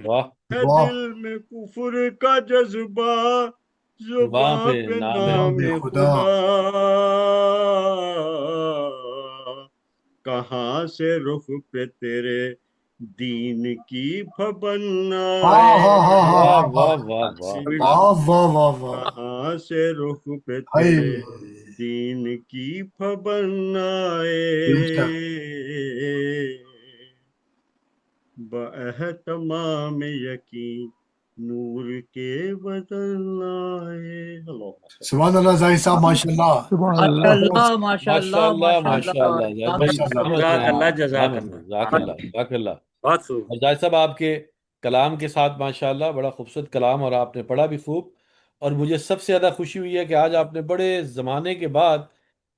واہ، ہے واہ دل میں کفر کا جذبہ، وہاں زباں پہ پہ نام نام نام خدا، خدا، کہاں سے رخ پہ تیرے دین کی بھبن ہاں ہاں ہاں آئے، ہاں واہ ہاں واہ ہاں، واہ واہ واہ، واہ واہ واہ واہ، کہاں سے رخ پہ ہائے، تیرے دین کی بھبن آئے، بے شک، باہتمام یقین نور کے بدن آئے۔ اللہم صلی سبحان اللہ زاہد صاحب، ماشاء اللہ، سبحان ماشاء اللہ۔ اللہ ماشاء ماشاء اللہ اللہ ماشاء ماشاء اللہ، اللہ، زاہد جزاک بھائی ماشاء اللہ، سمجھ اللہ رہے خیر۔ ہیں، اللہ جزاک اللہ، جزاک اللہ، جزاک اللہ۔ بہت خوب اور جاج صاحب آپ کے کلام کے ساتھ ماشاءاللہ بڑا خوبصورت کلام، اور آپ نے پڑھا بھی خوب، اور مجھے سب سے زیادہ خوشی ہوئی ہے کہ آج آپ نے بڑے زمانے کے بعد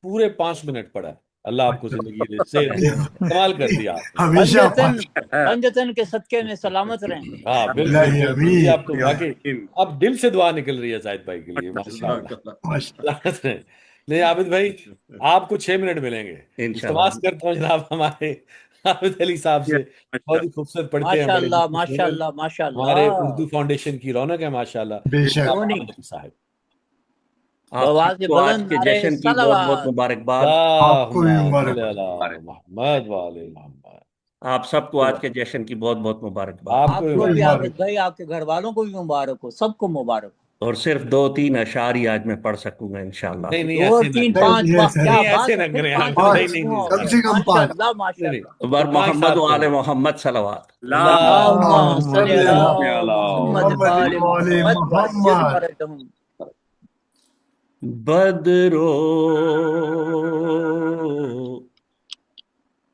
پورے 5 منٹ پڑھا ہے۔ اللہ آپ کو زندگی دے، سے کمال کر دیا آپ نے۔ ہمیشہ پنجتن پنجتن کے صدقے میں سلامت رہیں۔ ہاں بالکل اللہ بالکل جی، آپ تو امین، واقعی اب دل سے دعا نکل رہی ہے زاہد بھائی کے لیے، ماشاءاللہ۔ اللہ۔ ماشاء سلامت رہیں۔ نہیں عابد بھائی، آپ کو 6 منٹ ملیں گے۔ انشاءاللہ التماس کرتا ہوں جناب ہمارے عابد علی صاحب سے، بہت ہی خوبصورت پڑھتے ہیں، ماشاء بڑے اللہ میٹھے ماشاء شعر، اللہ ماشاء ہمارے اللہ، اردو فاؤنڈیشن کی رونق ہے ماشاءاللہ، بے شک، جناب کیوں نہیں؟ عابد علی صاحب۔ بآواز آپ کو آج بلند کے نعرہ جشن کی بہت بہت صلوات۔ مبارکباد۔ آپ کو بھی اللہم مبارک صلی علی محمد وعلی محمد۔ آپ سب کو آج کے جشن کی بہت بہت مبارکباد، آپ آپ کو بھی کو بھی مبارک۔ عابد بھائی، آپ کے گھر والوں کو بھی مبارک ہو، سب کو مبارک ہو۔ اور صرف 2-3 اشعار ہی آج میں پڑھ سکوں گا انشاءاللہ۔ نہیں نہیں، 2 ایسے نہ 3 کریں، 5 نہیں واہ ایسا کیا نہیں بات ایسے ہے، نہ پھر کریں، 5 نہیں پانچ، نہیں نہیں کم سے کم ماشاء پانچ، اللہ ماشاء نہیں، اللہ۔ بر تو 5 محمد 7 و کر آل لیں۔ محمد صلوات۔ اللہ اللہم اللہم صلی صلی علی علی محمد محمد وآل وآل محمد وعجل محمد، فرجہم۔ بدرو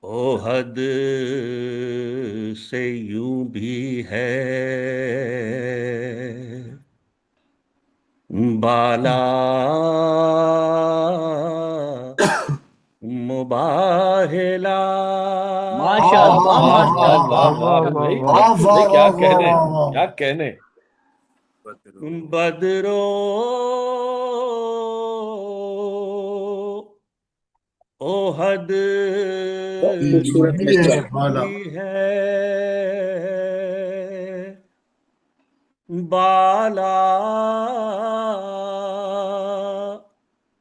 احد سے یوں بھی ہے بالا مباہلا۔ ماشاء اللہ واہ ماشاء واہ اللہ۔ واہ واہ، عابد بھائی، عابد واہ بھائی واہ کیا واہ کہنے، واہ واہ، کیا کہنے۔ بدرو اوہد یہ ہے بالا ہے بالا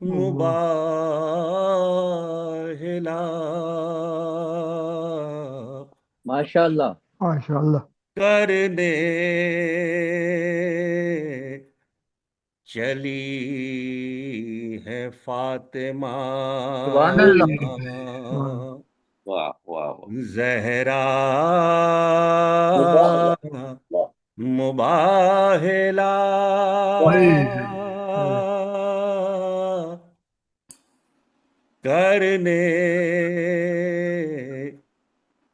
مباہلا ماشاء اللہ ماشاء اللہ کرنے چلی ہے فاطمہ سبحان اللہ واہ واہ واہ زہرا مباہلہ مباہلا کرنے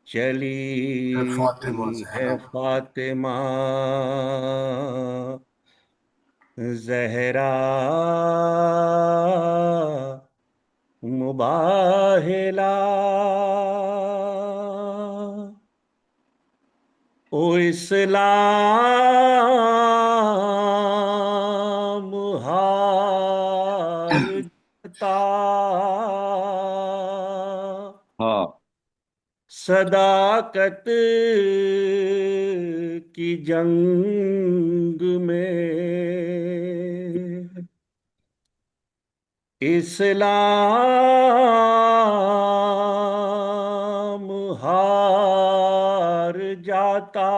چلی فاطمہ ہے زہرا فاطمہ زہرا مباہلا او اسلام ہار جاتا ہاں صداقت کی جنگ میں اسلام ہار جاتا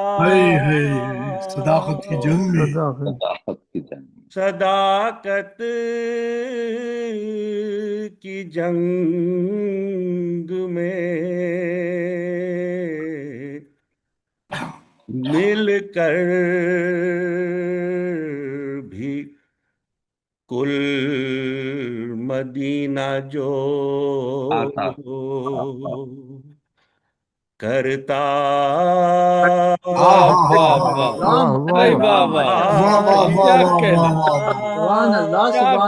صداقت کی جنگ میں صداقت کی جنگ صداقت کی جنگ میں مل کر بھی کل مدینہ جو کرتا سبحان اللہ سبحان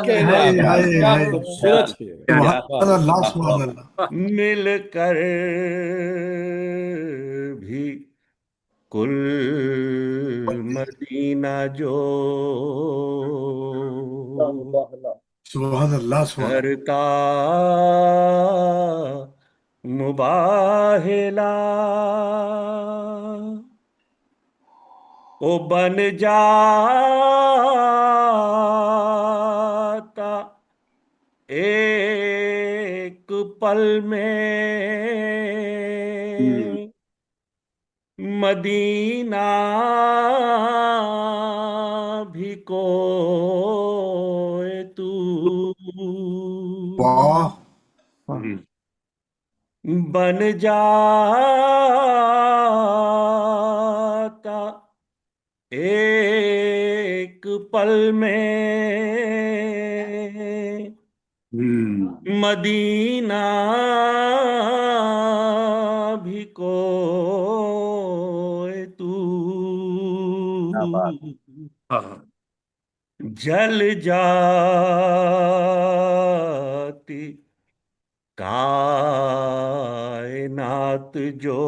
اللہ مل کر بھی کل مدینہ جو سبحان اللہ کرتا مباہلا او بن جاتا ایک پل میں مدینہ بھی کوئے تو بن جاتا ایک پل میں مدینہ بھی کوئے تو جل جاتی کائنات جو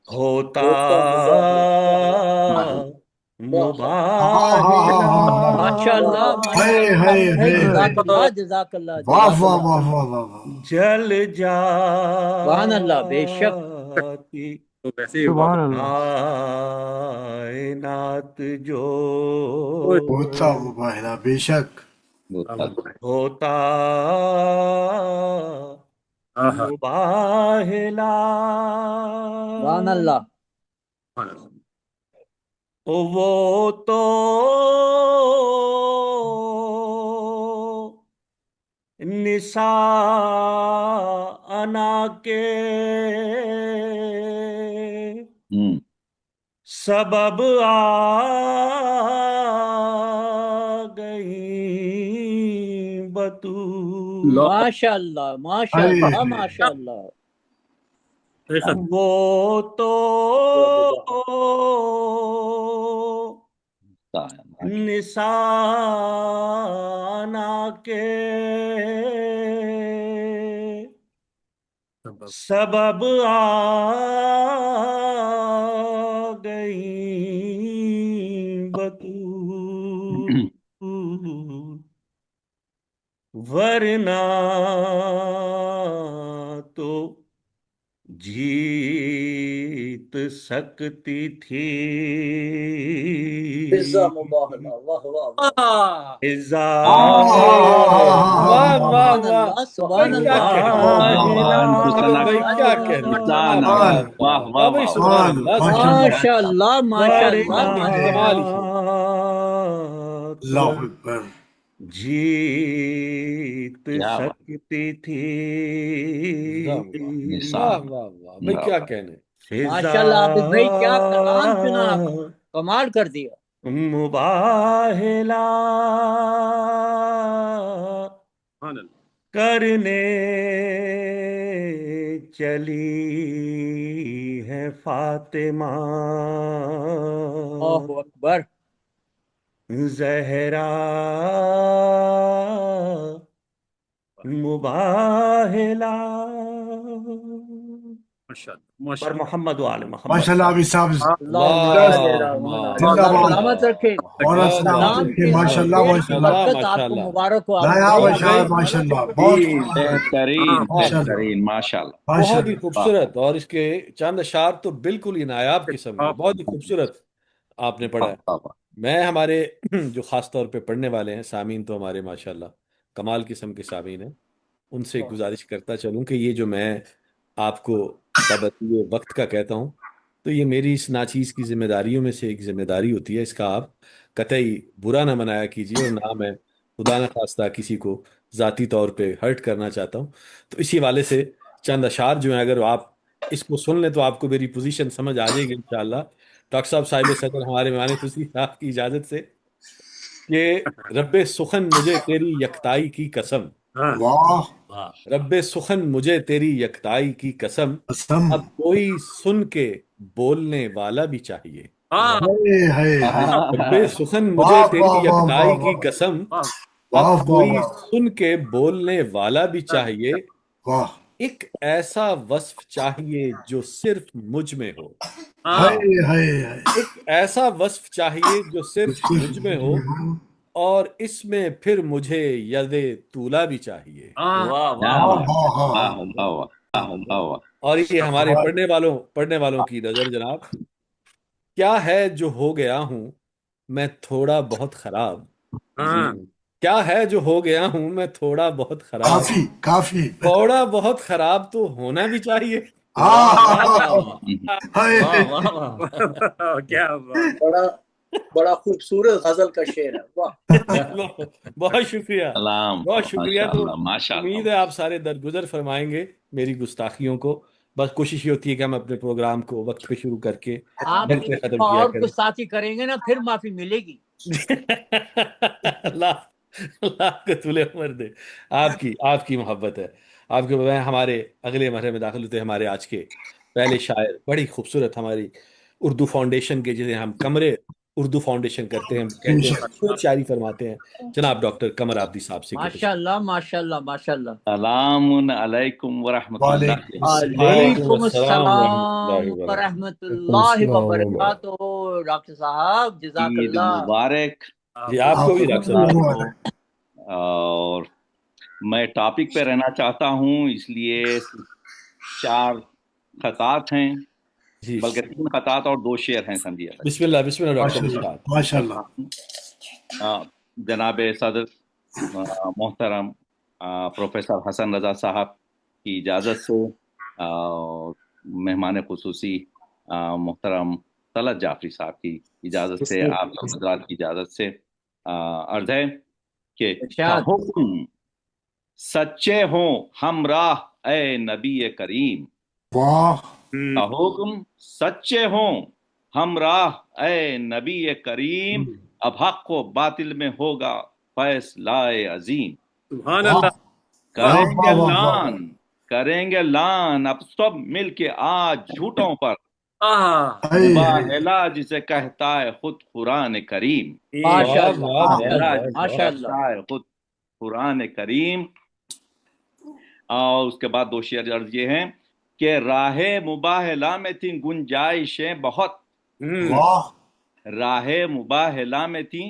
ہوتا مباہلا ماشاء اللہ جزاک اللہ جل سبحان اللہ بے شک سبحان اللہ کائنات جو ہوتا مباہلا بے شک ہوتا مباہلا سبحان اللہ وہ تو نساءنا کے سبب آ گئی بطول ماشاء اللہ ماشاء اللہ ماشاء اللہ وہ تو نساءنا کے سبب آ گئی ورنہ تو جیت سکتی تھی عزا مباہلہ واہ واہ واہ عزا واہ واہ سبحان واہ اللہ سبحان بھائی کیا اللہ کہنے مباہلہ بھائی کیا کہنے انسان واہ واہ واہ واہ بھائی واہ سبحان اللہ ماشاء اللہ ماشاء اللہ ورنہ کمال ہی اللہ اکبر جیت کیا بات سکتی تھی واہ نثار واہ واہ بھائی کیا کہنے ماشاء اللہ عابد بھائی کیا کلام چنا آپ نے کمال کر دیا مباہلہ سبحان اللہ کرنے چلی ہے فاطمہ اللہ اکبر زہرا مباہلہ ماشاء اللہ پر ماشاء اللہ محمد وآل محمد ماشاء اللہ ابھی صاحب اللہ زندہ باد سلامت رکھے اور سلامت اسلام رکھے کے ماشاء اللہ خیر ماشاء کی اللہ برکت آپ کو مبارک ہو عابد نیا بھائی بشار ماشاء اللہ بہت بہترین ماشاء اللہ بہترین ماشاء اللہ ماشاء بہت ہی اللہ خوبصورت اور اس کے چند اشعار تو بالکل ہی نایاب قسم کے بہت ہی خوبصورت آپ نے پڑھا ہے میں ہمارے جو خاص طور پہ پڑھنے والے ہیں سامعین تو ہمارے ماشاءاللہ کمال قسم کے سامعین ہیں ان سے گزارش کرتا چلوں کہ یہ جو میں آپ کو پابندی وقت کا کہتا ہوں تو یہ میری اس ناچیز کی ذمہ داریوں میں سے ایک ذمہ داری ہوتی ہے اس کا آپ قطعی برا نہ منایا کیجیے اور نہ میں خدا نہ خواستہ کسی کو ذاتی طور پہ ہرٹ کرنا چاہتا ہوں تو اسی والے سے چند اشعار جو ہیں اگر آپ اس کو سن لیں تو آپ کو میری پوزیشن سمجھ آ جائے گی انشاءاللہ ڈاکٹر صاحب صاحب صدر ہمارے معنی خوشی صاحب کی اجازت سے کہ رب سخن مجھے تیری یکتائی کی قسم واہ رب سخن مجھے تیری یکتائی کی قسم قسم اب کوئی سن کے بولنے والا بھی چاہیے ہائے ہائے ہائے رب سخن مجھے واہ تیری واہ واہ یکتائی واہ کی قسم واہ اب واہ کوئی واہ سن کے بولنے والا بھی چاہیے واہ ایک ایسا وصف چاہیے جو صرف مجھ میں ہو ہائے ہائے ہائے ایک ایسا وصف چاہیے جو صرف مجھ میں ہو اور اس میں پھر مجھے ید طولا بھی چاہیے واہ واہ واہ واہ واہ واہ واہ واہ اور یہ ہمارے پڑھنے والوں کی نظر جناب کیا ہے جو ہو گیا ہوں میں تھوڑا بہت خراب کیا ہے جو ہو گیا ہوں میں تھوڑا بہت خراب کافی کافی تھوڑا بہت خراب تو ہونا بھی چاہیے ہائے کیا بات بڑا خوبصورت غزل کا شعر ہے واہ بہت شکریہ سلام بہت شکریہ ماشاء تو اللہ ماشاء امید اللہ ہے آپ سارے درگزر فرمائیں گے میری گستاخیوں کو بس کوشش یہ ہوتی ہے کہ ہم اپنے پروگرام کو وقت پہ شروع کر کے آپ وقت پہ ختم کیا اور کریں کچھ ساتھی کریں گے نا پھر معافی ملے گی اللہ اللہ کو طول عمر دے آپ کی محبت ہے آپ کے میں ہمارے اگلے مرحلے میں داخل ہوتے ہیں ہمارے آج کے پہلے شاعر بڑی خوبصورت ہماری اردو فاؤنڈیشن کے جسے ہم کمرے اردو فاؤنڈیشن کرتے ہیں کہتے ہیں خوبصورت شاعری فرماتے ہیں جناب ڈاکٹر قمر آبدی صاحب سے ماشاء اللہ ماشاء اللہ ماشاء اللہ سلام علیکم ورحمۃ اللہ وعلیکم السلام وبرکاتہ ورحمۃ اللہ وبرکاتہ ڈاکٹر صاحب جزاک عید اللہ مبارک جی آپ کو بھی ڈاکٹر صاحب اور میں ٹاپک پہ رہنا چاہتا ہوں اس لیے 4 خطات ہیں جی بلکہ 3 خطات اور 2 شعر ہیں سمجھیے بسم اللہ ڈاکٹر صاحب ماشاء اللہ جناب صدر محترم پروفیسر حسن رضا صاحب کی اجازت سے مہمان خصوصی محترم طلعت جعفری صاحب کی اجازت سے آپ حضرات کی اجازت سے عرض ہے کہ حکم سچے ہوں ہمراہ اے نبی کریم واہ حکم سچے ہوں ہمراہ اے نبی کریم اب حق و باطل میں ہوگا فیصلہ عظیم سبحان اللہ کریں گے لان اب سب مل کے آج جھوٹوں پر مباہلہ جسے کہتا ہے خود قرآن کریم خود قرآن کریم اور اس کے بعد 2 شعر عرض یہ ہیں کہ راہ مباہلہ میں تھیں گنجائشیں بہت راہ مباہلہ میں تھیں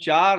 4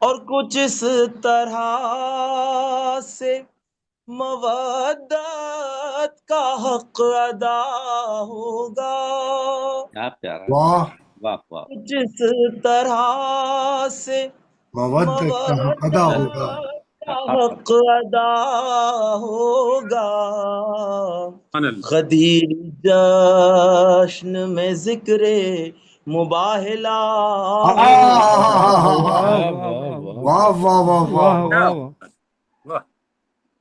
اور کچھ اس طرح سے مودت کا حق ادا ہوگا، کیا پیارا، واہ واہ واہ، کچھ اس طرح سے مودت کا حق ادا مودت ہوگا، کا حق ادا ہوگا، سبحان اللہ، غدیر جشن میں ذکر مباہلا ہوگا، واہ واہ واہ واہ کیا واہ، واہ،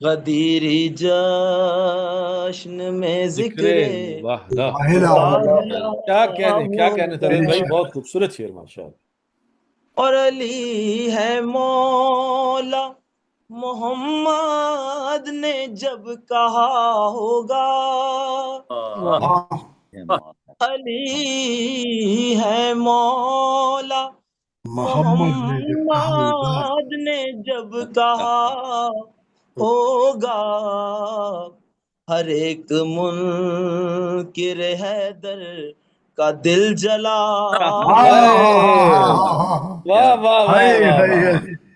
غدیر جشن میں ذکر ذکر واحدہ، واحدہ ہوگا، کیا کہنے طلعت بھائی، بے بہت خوبصورت شعر ماشاء اللہ۔ اور علی ہے مولا محمد نے جب کہا ہوگا، واہ، واہ، علی ہے مولا محمد نے جب کہا ہوگا، محمد نے جب کہا ہوگا، ہر ایک منکر حیدر کا دل جلا واہ واہ واہ واہ ہائے واہ ہائے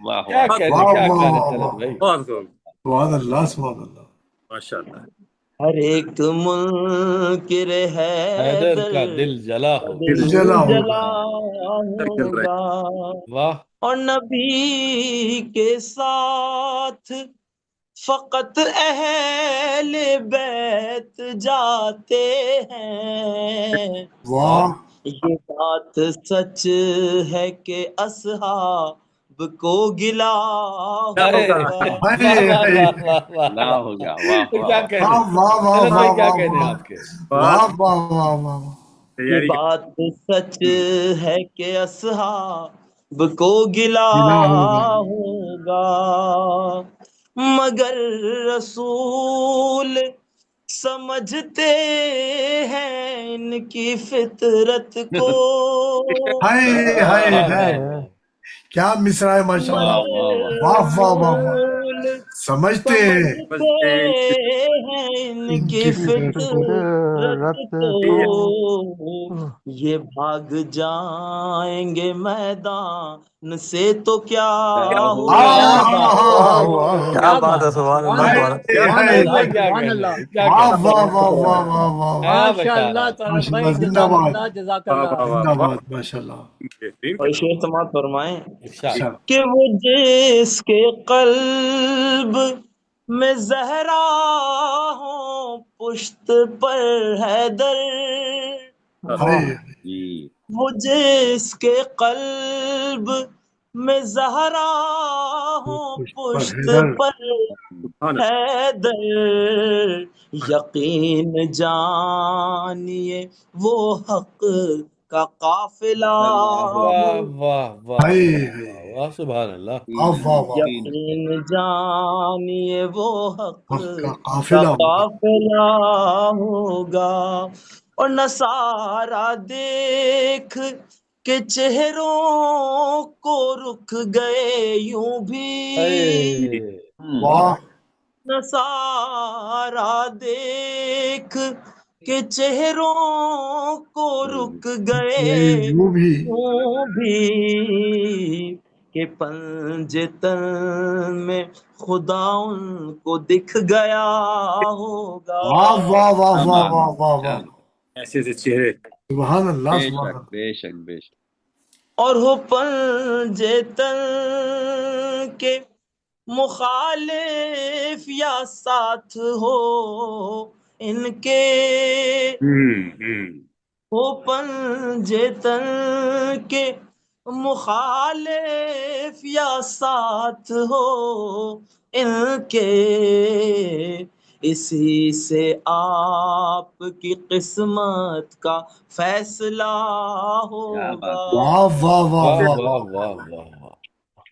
واہ، واہ کیا واہ، کہنے واہ طلعت واہ، بھائی، بہت خوب، سبحان اللہ سبحان اللہ، ماشاء اللہ، ہر ایک منکر حیدر حیدر کا دل جلا کا ہو، دل دل جلا جلا ہوگا، چل رہے ہوگا، واہ اور نبی کے ساتھ فقط اہل بیت جاتے ہیں، واہ یہ بات سچ ہے کہ اصحاب کو گلا کیا ہوگا، ہوگا، ہائے واہ واہ ہائے واہ واہ واہ لا ہو گیا، واہ تو واہ کیا واہ، کہنے واہ واہ طلعت واہ بھائی، کیا واہ کہنے واہ آپ کے؟ واہ واہ واہ واہ، یہ تیاری بات سچ ہے کہ اصحاب کو گلا گلا ہوگا، ہوگا، مگر رسول سمجھتے ہیں ان کی فطرت کو، ہائے ہائے واہ ہائے، واہ واہ، کیا مصرا ہے ماشاء اللہ، واہ مگر واہ واہ، واہ واہ واہ واہ، رسول سمجھتے ہیں سمجھتے ہیں ان ان کی کی فطرت کو، ہے، یہ بھاگ جائیں گے میدان سے تو کیا کیا ہوگا، ہوگا، کیا بات، کیا کیا بات بات، ہے، سبحان اللہ سبحان تبارک۔ اللہ، ہائے سبحان ہائے، طلعت اللہ، بھائی کیا سبحان کہنے اللہ، ہیں، کیا واہ کہنے واہ ہیں؟ واہ واہ واہ واہ، کیا ماشاء بشارت اللہ ہے، طلعت ماشاء بھائی، اللہ زندہ جزاک باد، اللہ، جزاک واہ اللہ، واہ واہ زندہ واہ، باد ماشاء اللہ، بہترین اور کلام، شیخ سماعت فرمائیں ارشاد، اچھا، کہ وہ جس کے قلب میں زہرا ہوں پشت پر حیدر، ہائے جی، وہ جس کے قلب میں زہرا ہوں پشت پر پشت حیدر، پر سبحان اللہ، حیدر، یقین جانیے وہ حق کا قافلہ واہ ہو، واہ واہ ہائے واہ ہائے، واہ واہ، سبحان اللہ، واہ واہ واہ، یقین جانیے وہ حق حق کا کا قافلہ ہوگا، قافلہ ہوگا، اور نصارہ دیکھ کے چہروں کو رک گئے یوں بھی، واہ نصارہ دیکھ کے چہروں کو رک گئے یوں بھی، یوں بھی، کہ پنجے تن میں خدا ان کو دکھ گیا ہوگا، واہ واہ واہ کیا واہ بات، واہ واہ کیا واہ، بات، ایسے ایسے چہرے، سبحان اللہ بے سبحان شک اللہ، بے شک بے شک، اور ہو پنجے تن کے مخالف یا ساتھ ہو ان کے، ہو پنجے تن کے مخالف یا ساتھ ہو ان کے، اسی سے آپ کی قسمت کا فیصلہ کیا ہوگا، بات، واہ واہ واہ واہ واہ واہ واہ، واہ واہ واہ،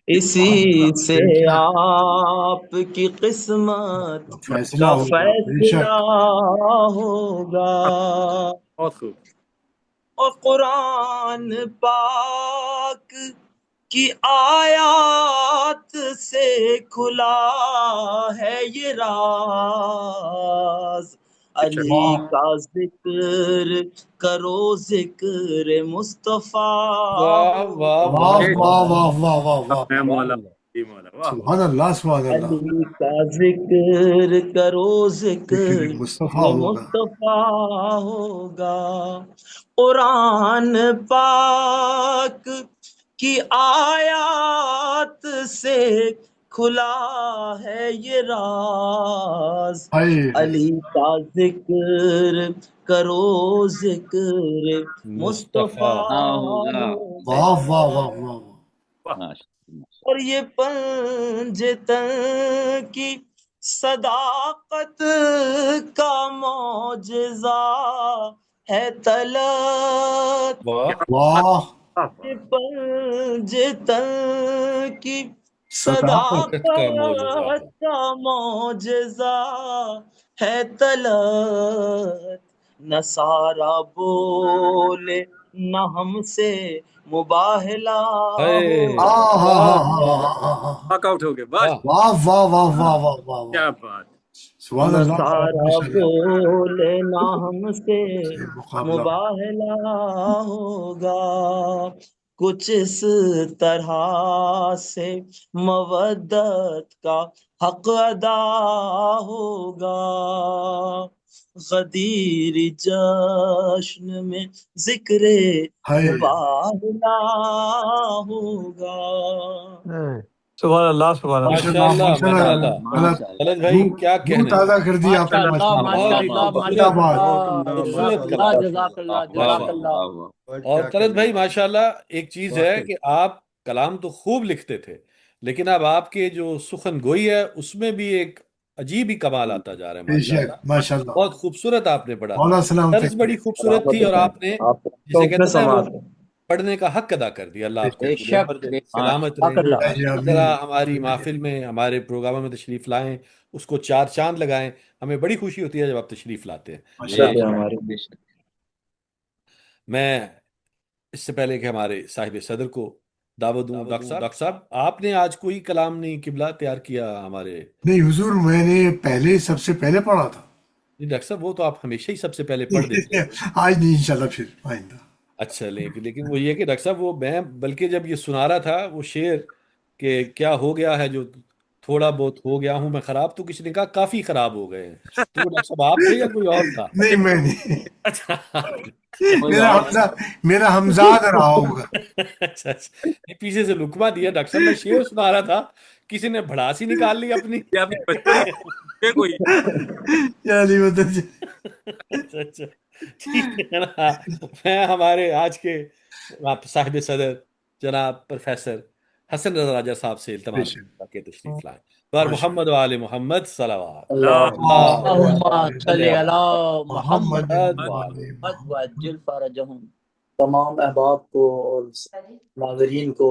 اسی سے بے شک آپ کی قسمت فیصلہ کا ہوگا، بے فیصلہ شک، ہوگا، بہت خوب، اور قرآن پاک کی آیات سے کھلا ہے یہ راز، علی کا ذکر کرو ذکر مصطفیٰ واہ واہ واہ واہ واہ واہ واہ واہ واہ، اے مولا جی مولا واہ سبحان اللہ سبحان اللہ، علی کا ذکر کرو ذکر ذکر مصطفیٰ ہوگا، مصطفیٰ ہوگا، قرآن پاک کی آیات سے کھلا ہے یہ راز، ہائے علی کا ذکر کرو ذکر مصطفیٰ مصطفیٰ ہوگا ہوگا، واہ واہ واہ واہ واہ، اور یہ پنجتن کی صداقت کا معجزہ ہے طلعت، واہ واہ یہ پنجتن کی صداقت کا معجزہ صداقت کا معجزہ ہے طلعت، نصارہ بولے نہ ہم سے مباہلہ اے ہوگا، واک آؤٹ ہو گئے بس واہ واہ واہ واہ واہ واہ، کیا بات سبحان اللہ، نصارہ ماشاء اللہ، بولے نہ ہم سے مقابلہ مباہلہ ہوگا، کچھ اس طرح سے مودت کا حق ادا ہوگا، غدیر جشن میں ذکر ہائے مباہلہ ہوگا۔ سبحان اللہ سبحان اللہ۔ ماشاء ماشاء اللہ اللہ ماشاء ماشاء اللہ، اللہ طلعت بھائی کیا روح کہنے، تازہ کر دی آپ نے، ماشاء اللہ ماشاء ماشاء اللہ، اللہ بہت ہی ماشاء کیا بات، اللہ، خوبصورت جزاک کلام، اللہ جزاک اللہ واہ جزاک واہ اللہ۔ واہ واہ، اور طلعت بھائی ماشاء اللہ ایک چیز ہے کہ آپ کلام تو خوب لکھتے تھے لیکن اب آپ کے جو سخن گوئی ہے اس میں بھی ایک عجیب ہی کمال آتا جا رہا ہے، بے ماشاء شک اللہ ماشاء اللہ، بہت خوبصورت آپ نے پڑھا، مولا سلامت طرز بڑی خوبصورت تھی اور آپ نے آپ تو جسے اتنے کہتے ہیں نا وہ سماعت ہیں۔ پڑھنے کا حق ادا کر دیا، اللہ بے آپ کو شک بے پوری شک عمر دے، بے شک، سلامت جزاک رہیں، اللہ۔ آمین اس طرح آمین، ہماری محفل میں ہمارے پروگراموں میں تشریف لائیں، اس کو چار چاند لگائیں، ہمیں بڑی خوشی ہوتی ہے جب آپ تشریف لاتے ہیں۔ ماشاء عزت ہے اللہ، ہماری۔ بے شک میں اس سے پہلے کہ ہمارے صاحب صدر کو دعوت دوں، ڈاکٹر صاحب آپ نے آج کوئی کلام نہیں قبلہ تیار کیا ہمارے؟ نہیں حضور میں نے پہلے سب سے پہلے پڑھا تھا، نہیں ڈاکٹر صاحب وہ تو آپ ہمیشہ ہی سب سے پہلے پڑھ دیتے ہیں۔ آج نہیں انشاءاللہ پھر آئندہ، اچھا لیکن وہ یہ کہ ڈاکٹر صاحب وہ میں بلکہ جب یہ سنا رہا تھا وہ شعر کہ کیا ہو گیا ہے جو تھوڑا بہت ہو گیا ہوں میں خراب، تو کسی نے کہا کافی خراب ہو گئے ہیں، تو وہ ڈاکٹر صاحب آپ تھے یا کوئی اور تھا؟ نہیں میں نہیں، اچھا میرا حمزاد رہا ہوگا، اچھا یہ پیچھے سے لکما دیا ڈاکٹر صاحب، میں شعر سنا رہا تھا کسی نے بھڑاس ہی نکال لی اپنی۔ کیا بھی بچپن کوئی یا علی مدد جی، اچھا ٹھیک ہے نا، میں ہمارے آج کے صاحب صدر جناب پروفیسر حسن رضا راجہ صاحب سے التماس کرتا کہ تشریف لائیں، بار محمد و آل محمد صلوات اللہم صلی علی محمد محمد والے محمد۔ وعجل فرجہم۔ تمام احباب کو اور ناظرین کو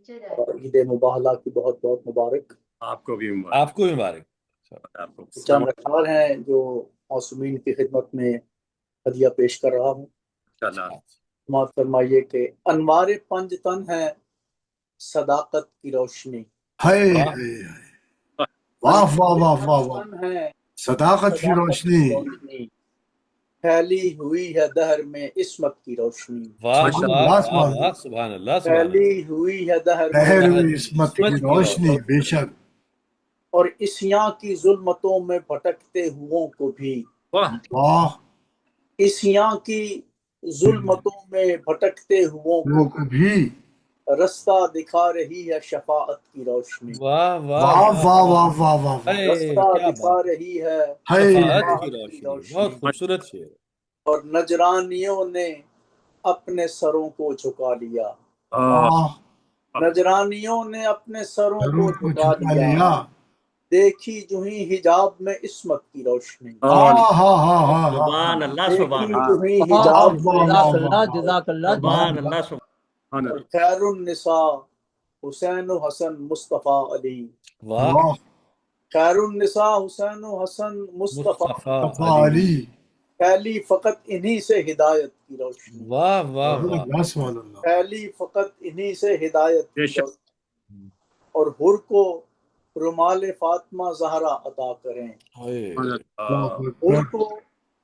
عید مباہلہ کی بہت بہت مبارک۔ آپ کو بھی مبارک، آپ کو بھی مبارک۔ آپ کو چند اشعار ہیں جو معصومین کی خدمت میں ہدیہ پیش کر رہا ہوں۔ انشاءاللہ۔ سماعت فرمائیے کہ انوار پنج تن ہے صداقت کی روشنی، ہائے ہائے ہائے، واہ واہ واہ واہ واہ، تن ہے صداقت کی روشنی، روشنی، پھیلی ہوئی ہے دہر میں عصمت کی روشنی، واہ سبحان واہ اللہ واہ سبحان واہ، اللہ، سبحان اللہ سبحان اللہ، پھیلی ہوئی ہے دہر بہر میں ہوئی عصمت کی روشنی، بے شک، اور عصیاں کی ظلمتوں میں بھٹکتے ہوں کو بھی، واہ واہ عصیاں کی ظلمتوں میں بھٹکتے ہوں وہ کو بھی، رستہ دکھا رہی ہے شفاعت کی روشنی، واہ واہ واہ واہ واہ واہ واہ واہ، اے رستہ کیا دکھا بات ہے، رہی ہے ہائے شفاعت ہائے، کی روشنی، بہت خوبصورت شعر۔ اور نجرانیوں نے اپنے سروں کو جھکا لیا، واہ، نجرانیوں نے اپنے سروں سروں کو کو جھکا جھکا لیا، لیا، دیکھی جو ہی حجاب میں عصمت کی روشنی، ہاں ہاں ہاں ہاں سبحان ہاں، اللہ دیکھی سبحان جو اللہ ہی واہ حجاب واہ میں واہ عصمت واہ، جزاک اللہ سبحان اللہ سبحان اور خیر النساء حسین و حسن مصطفیٰ علی، واہ واہ، خیر النساء حسین و حسن مصطفیٰ مصطفیٰ صفا علی، علی، پھیلی فقط انہی سے ہدایت کی روشنی، واہ واہ سبحان واہ، اللہ سبحان اللہ، پھیلی فقط انہی سے ہدایت بے کی شک روشنی، اور حر کو رومال فاطمہ زہرا عطا کریں، اے اللہ حر اکبر، کو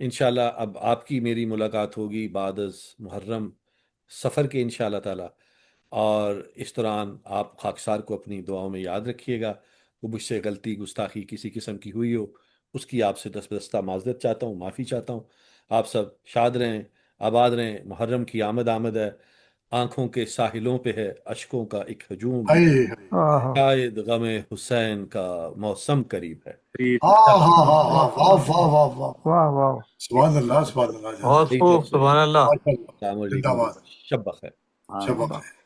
انشاءاللہ اب آپ کی میری ملاقات ہوگی بعد از محرم سفر کے انشاءاللہ تعالی، اور اس دوران آپ خاکسار کو اپنی دعاؤں میں یاد رکھیے گا۔ وہ مجھ سے غلطی گستاخی کسی قسم کی ہوئی ہو اس کی آپ سے دست بدستہ معذرت چاہتا ہوں، معافی چاہتا ہوں۔ آپ سب شاد رہیں، آباد رہیں، محرم کی آمد ہے، آنکھوں کے ساحلوں پہ ہے اشکوں کا ایک ہجوم، شاید غم حسین کا موسم قریب ہے۔ واہ واہ، سبحان اللہ، سبحان اللہ، بہت خوب، سبحان اللہ۔ السلام علیکم، شب بخیر۔ شب بخیر۔